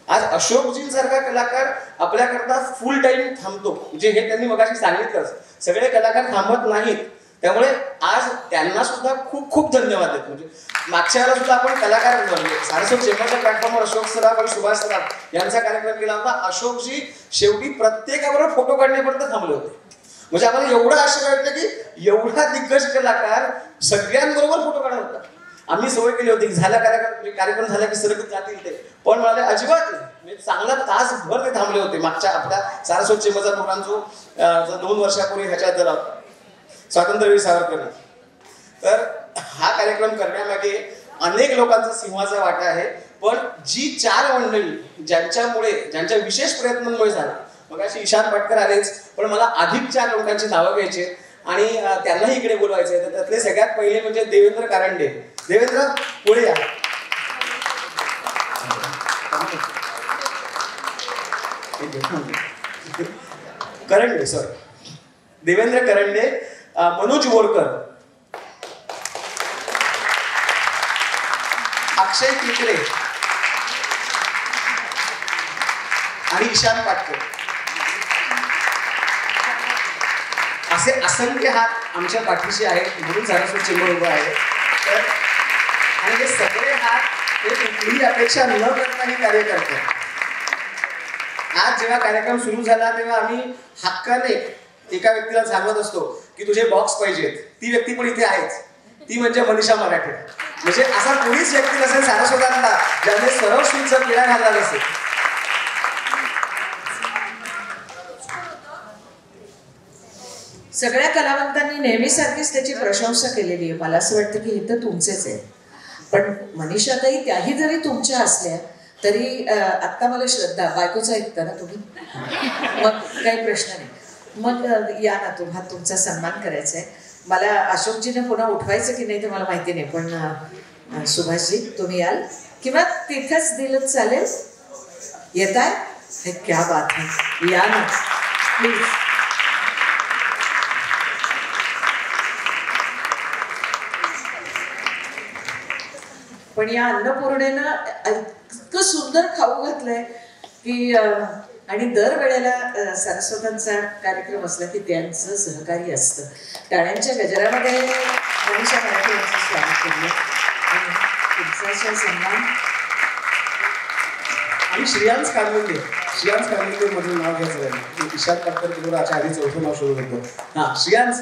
आज अशोकजींसारखा कलाकार आपल्याकरता फुल टाइम थांबतो म्हणजे हे त्यांनी मगाशी सांगितलंच. सगळे कलाकार थांबत नाहीत त्यामुळे आज त्यांना सुद्धा खूप खूप धन्यवाद देतो. म्हणजे मागच्या वेळेला सुद्धा आपण कलाकार म्हणजे सारस्वत चेंबरच्या प्लॅटफॉर्मवर अशोक सराफ आणि सुभाष सराफ यांचा कार्यक्रम केला होता. अशोकजी शेवटी प्रत्येकाबरोबर फोटो काढण्यापर्यंत थांबले होते. म्हणजे आम्हाला एवढं आश्चर्य वाटलं की एवढा दिग्गज कलाकार सगळ्यांबरोबर फोटो काढत होता. आम्ही सवय केली होती की कार्यक्रम झाला की सरकत जातील ते पण मला अजिबात नाही. चांगला तासभर ते थांबले होते. मागच्या आपल्या सारस्वत चेंबरचा प्रोग्राम जो 2 वर्षापूर्वी ह्याच्यात झाला होता स्वातंत्र्यवीर सावरकर. तर हा कार्यक्रम करण्यामागे अनेक लोकांचा सिंहाचा वाटा आहे. पण जी 4 मंडळी ज्यांच्या विशेष प्रयत्नांमुळे झाला मग अशी ईशान पाटकर आलेच पण मला अधिक 4 लोकांची नावं घ्यायची आणि त्यांनाही इकडे बोलवायचे. तर त्यातले सगळ्यात पहिले म्हणजे देवेंद्र कारंडे. देवेंद्र पुढे या. करंडे सॉरी देवेंद्र करंडे, मनोज बोरकर, अक्षय किकरे आणि ईशान पाटकर असे असंख्य हात आमच्या पाठीशी आहेत म्हणून सारस्वत चेंबर उभं आहे. तर आणि हे सगळे हात हे कुठलीही अपेक्षा न करता हे कार्य करतात. आज जेव्हा कार्यक्रम सुरू झाला तेव्हा आम्ही हक्काने एका व्यक्तीला सांगत असतो की तुझे बॉक्स पाहिजेत. ती व्यक्ती पण इथे आहेच. ती म्हणजे मनीषा मराठे. म्हणजे असा कोणीच व्यक्ती नसेल सारस्वतांना ज्याने सरळ स्वीटचा पिढा घालला नसेल. सगळ्या कलावंतांनी नेहमीसारखीच त्याची प्रशंसा केलेली आहे. मला असं वाटतं की हे तर तुमचेच आहे. पण मनीषाताई त्याही जरी तुमच्या असल्या तरी आत्ता मला श्रद्धा बायकोचा ऐकता ना तुम्ही मग काही प्रश्न नाही. मग या ना तुम्हाला तुमचा सन्मान करायचा आहे. मला अशोकजीने पुन्हा उठवायचं की नाही ते मला माहिती नाही पण सुभाषजी तुम्ही याल किंवा तिथेच दिलं चालेल. येत आहे क्या बात आहे. या ना प्लीज. पण या अन्नपूर्णेनं इतकं सुंदर खाऊ घातलंय की आणि दरवेळेला सारस्वतांचा कार्यक्रम असला की त्यांचं सहकार्य असतं. टाळ्यांच्या गजरामध्ये मनीषा मराठे यांचं स्वागत केलं आणि तुमचा सन्मान. आणि श्रेयांश कानविंदे मधून नाव घ्यायचं आहे. ईशान पाटकर बरोबर आच्या आधी 4थं नाव शोधत होतो. हा श्रेयांश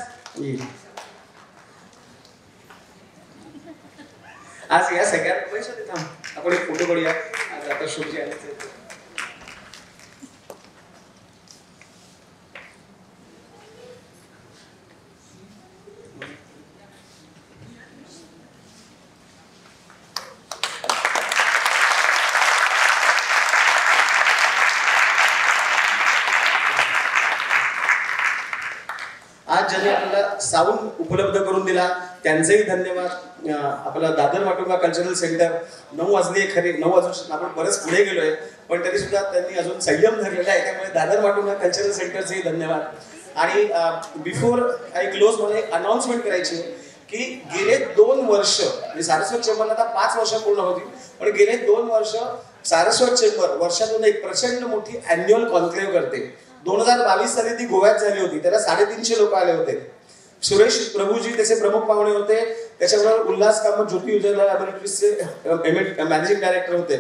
आज या सगळ्यात पैसे देता आपण एक फोटो काढूया. आज आता शोधचे आले आज ज्यांनी आपल्याला साऊंड उपलब्ध करून दिला त्यांचेही धन्यवाद. आपला दादर माटुंगा कल्चरल सेंटर 9 वाजले खरे 9 वाजून आपण बरेच पुढे गेलोय पण तरी सुद्धा त्यांनी अजून संयम धरलेला आहे त्यामुळे दादर माटुंगा कल्चरल सेंटरचेही धन्यवाद. आणि बिफोर आय क्लोज मला एक अनाउन्समेंट करायची की गेले 2 वर्ष म्हणजे सारस्वत चेंबरला आता 5 वर्ष पूर्ण होती पण गेले 2 वर्ष सारस्वत चेंबर वर्षातून एक प्रचंड मोठी अॅन्युअल कॉन्क्लेव्ह करते. 2022 साली ती गोव्यात झाली होती. त्याला 350 लोक आले होते. सुरेश प्रभूजी त्याचे प्रमुख पाहुणे होते. त्याच्याबरोबर उल्हास कामत ज्योती उजाला लॅबोरेटरीजचे मॅनेजिंग डायरेक्टर होते.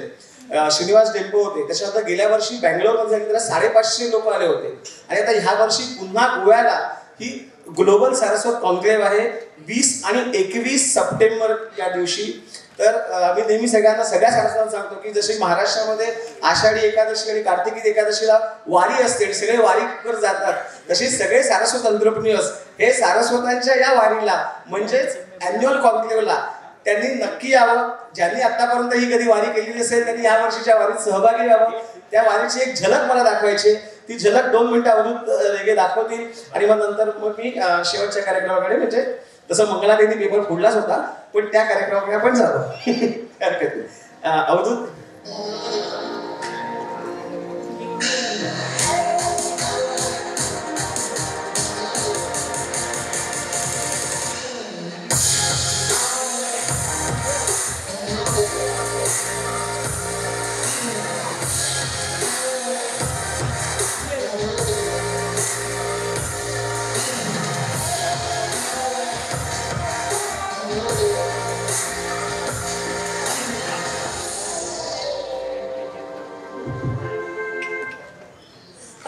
श्रीनिवास डेंपो होते. त्याच्यानंतर गेल्या वर्षी बँगलोरमध्ये झाली त्याला 550 लोक आले होते. आणि आता ह्या वर्षी पुन्हा गोव्याला ही ग्लोबल सारस्वत कॉन्क्लेव्ह आहे 20 आणि 21 सप्टेंबर या दिवशी. तर आम्ही नेहमी सगळ्या सारस्वतांना सांगतो की जशी महाराष्ट्रामध्ये आषाढी एकादशी आणि कार्तिकी एकादशीला वारी असते सगळे वारीकर जातात तसे सगळे सारस्वत एंटरप्रेन्युअर्स हे सारस्वतांच्या या वारीला म्हणजेच अॅन्युअल कॉन्क्लेव्हला त्यांनी नक्की यावं. ज्यांनी आतापर्यंत ही कधी वारी केली नसेल त्यांनी या वर्षीच्या वारीत सहभागी व्हावं. त्या वारीची एक झलक मला दाखवायची. ती झलक 2 मिनिटं अवधूत रेगे दाखवतील आणि मग नंतर मग मी शेवटच्या कार्यक्रमाकडे म्हणजे तसं मंगलादेवी पेपर फोडलाच होता पण त्या कार्यक्रमाकडे आपण जाऊ. हरकत नाही. अवधूत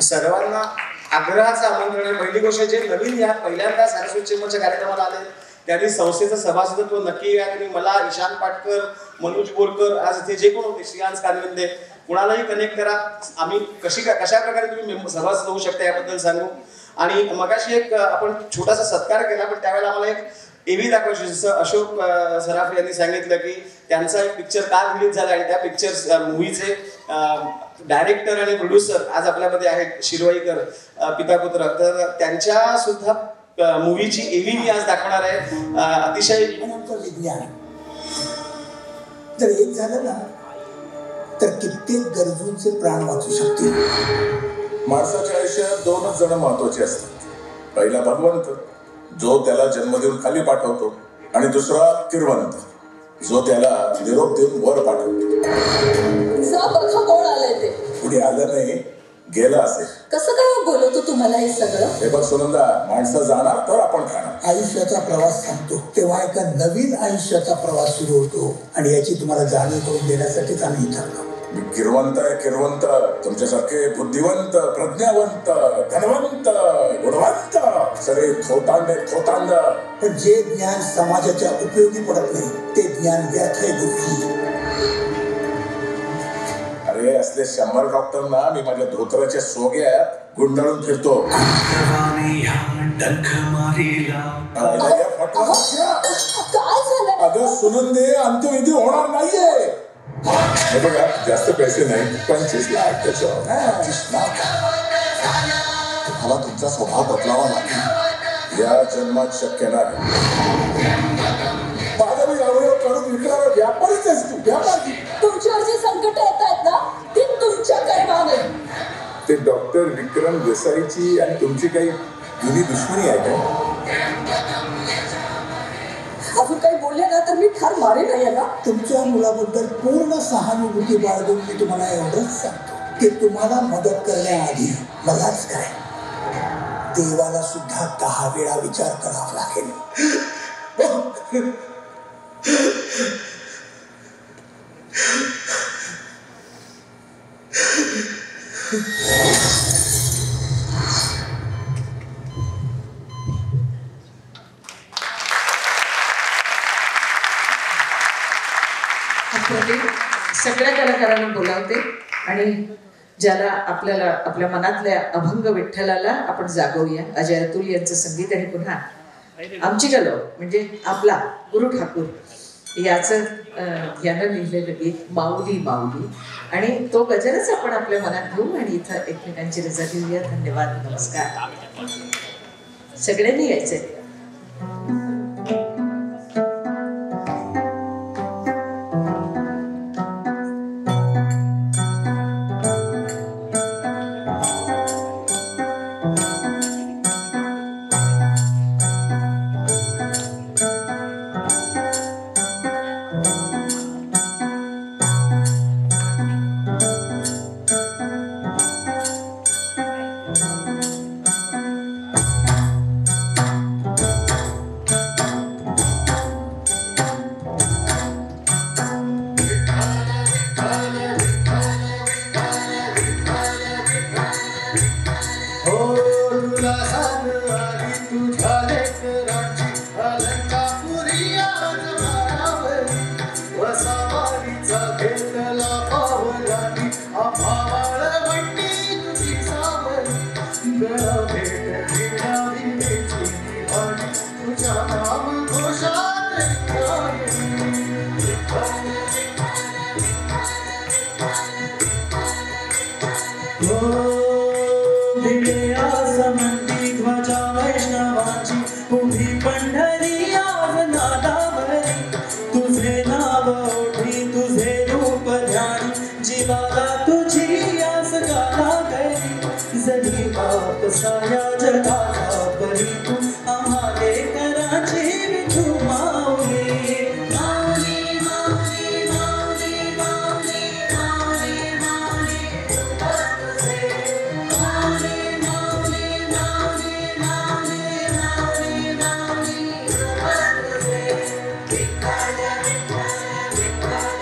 सर्वांना आग्रहाचं आमंत्रण आहे. पहिली गोष्ट जे नवीन या पहिल्यांदा सारस्वत चेंबरच्या कार्यक्रमाला आले त्यांनी संस्थेचं सभासदत्व नक्की या. तुम्ही मला, ईशान पाटकर, मनोज बोरकर, आज इथे जे कोण होते, श्रीयांश कानविंदे, कुणालाही कनेक्ट करा. आम्ही कशा प्रकारे तुम्ही सभासद होऊ शकता याबद्दल सांगू. आणि मगाशी एक आपण छोटासा सत्कार केला, पण त्यावेळेला आम्हाला एक एव्ही दाखवायची. जसं अशोक सराफ यांनी सांगितलं की त्यांचा एक पिक्चर काल रिलीज झाला आणि त्या पिक्चर मूवीचे डायरेक्टर आणि प्रोड्युसर आज आपल्यामध्ये आहेत शिरवाईकर पिता पुत्र. तर त्यांच्या सुद्धा मूवीची एव्ही मी आज दाखवणार आहे. अतिशय विज्ञान जर एक झालं ना तर कित्येक गरजूंचे प्राण वाचू शकतील. माणसाच्या आयुष्यात दोनच जण महत्वाचे असतात. पहिला भगवंत, जो त्याला जन्म देऊन खाली पाठवतो, आणि दुसरा किरवंत, जो त्याला निरोप देऊन वर पाठवतो. बघा कोण आलंय ते. पुढे आलं नाही, गेलं असेल. कसं काय बोलवतो तुम्हाला हे सगळं? हे बघ सुनंदा, माणसं जाणार तर आपण खाणार. आयुष्याचा प्रवास संपतो तेव्हा एका नवीन आयुष्याचा प्रवास सुरू होतो आणि याची तुम्हाला जाणीव करून देण्यासाठीच आम्ही इथे आलो. मी किरवंत आहे, किरवंत. तुमच्यासारखे बुद्धिवंत, प्रज्ञावंत, धनवंत, गुणवंत सगळे थोतांड. पण जे ज्ञान समाजाच्या उपयोगी पडत नाही ते ज्ञान व्यर्थ आहे गुरुजी. अरे असले 100 डॉक्टरना मी माझ्या धोत्राच्या सोग्यात गुंडाळून फिरतो. अगं सुनंदे, अंत्यविधी होणार नाहीये. हे बघा, जास्त पैसे नाही, 25 लाख त्याच्यावर. 25 लाख. मला तुमचा स्वभाव बदलावा लागेल. या जन्मात शक्य नाही. माझा मी अवयव काढून विकणारा व्यापारीच आहेस तू, व्यापारी. तुमच्यावर जी संकट येत आहेत ना ती तुमच्या कर्माने. ते डॉक्टर विक्रम देसाईची आणि तुमची काही जुनी दुश्मनी आहे का? अजून काही बोलले ना तर मी ठार मारेन आहे ना. तुमच्या मुलाबद्दल पूर्ण सहानुभूती बाळगून मी तुम्हाला एवढंच सांगतो की तुम्हाला मदत करण्याआधी मलाच काय, देवाला सुद्धा 10 वेळा विचार करावा लागेल. सगळ्या कलाकारांना बोलावते आणि ज्याला आपल्याला आपल्या मनातल्या अभंग विठ्ठलाला आपण जागवूया. अजय अतुल यांचं संगीत आणि पुन्हा आमची गलो म्हणजे आपला गुरु ठाकूर याचं यानं लिहिलेलं गीत माऊली माऊली, आणि तो गजरच आपण आपल्या मनात घेऊ आणि इथं एकमेकांची रजा घेऊया. धन्यवाद, नमस्कार. सगळ्यांनी यायचंय. पंढरी आज नादावरी तुझे नाव ओढी जीवाला तुझी आस गाला गई जरी बाप साऱ्या जगाला परी तू आम्हाले कराची विठू माऊली माऊली माऊली माऊली माऊली माऊली माऊली तुझे माऊली माऊली माऊली माऊली माऊली माऊली तुझे विठ्ठल विठ्ठल विठ्ठल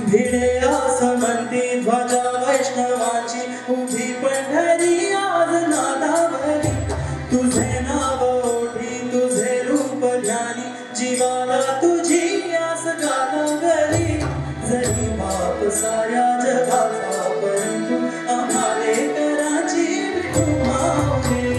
भिडे आसमंती ध्वजा वैष्णवाची उभी पंढरी आज नादावरी तुझे नाव ओढी तुझे रूप ध्यानी जीवाला तुझी आस गाला गरी जरी बाप साऱ्या जगाचा परंतु आम्हाले कराची विठू माऊली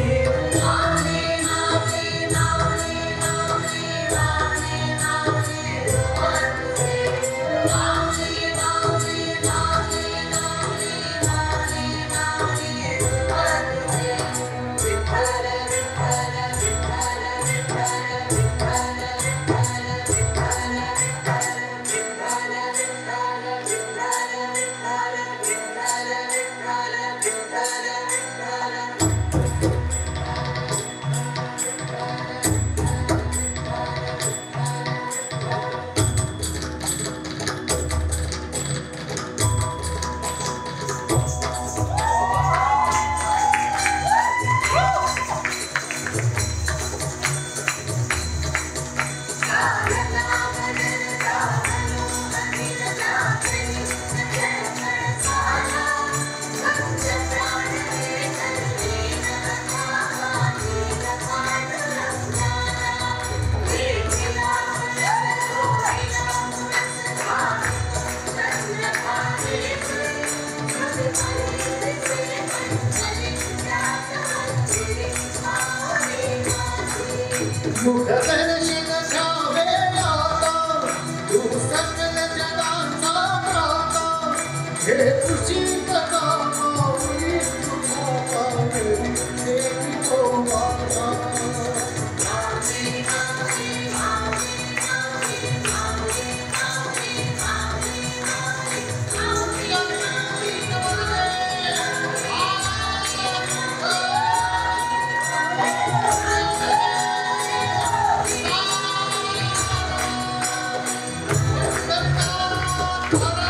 Come on.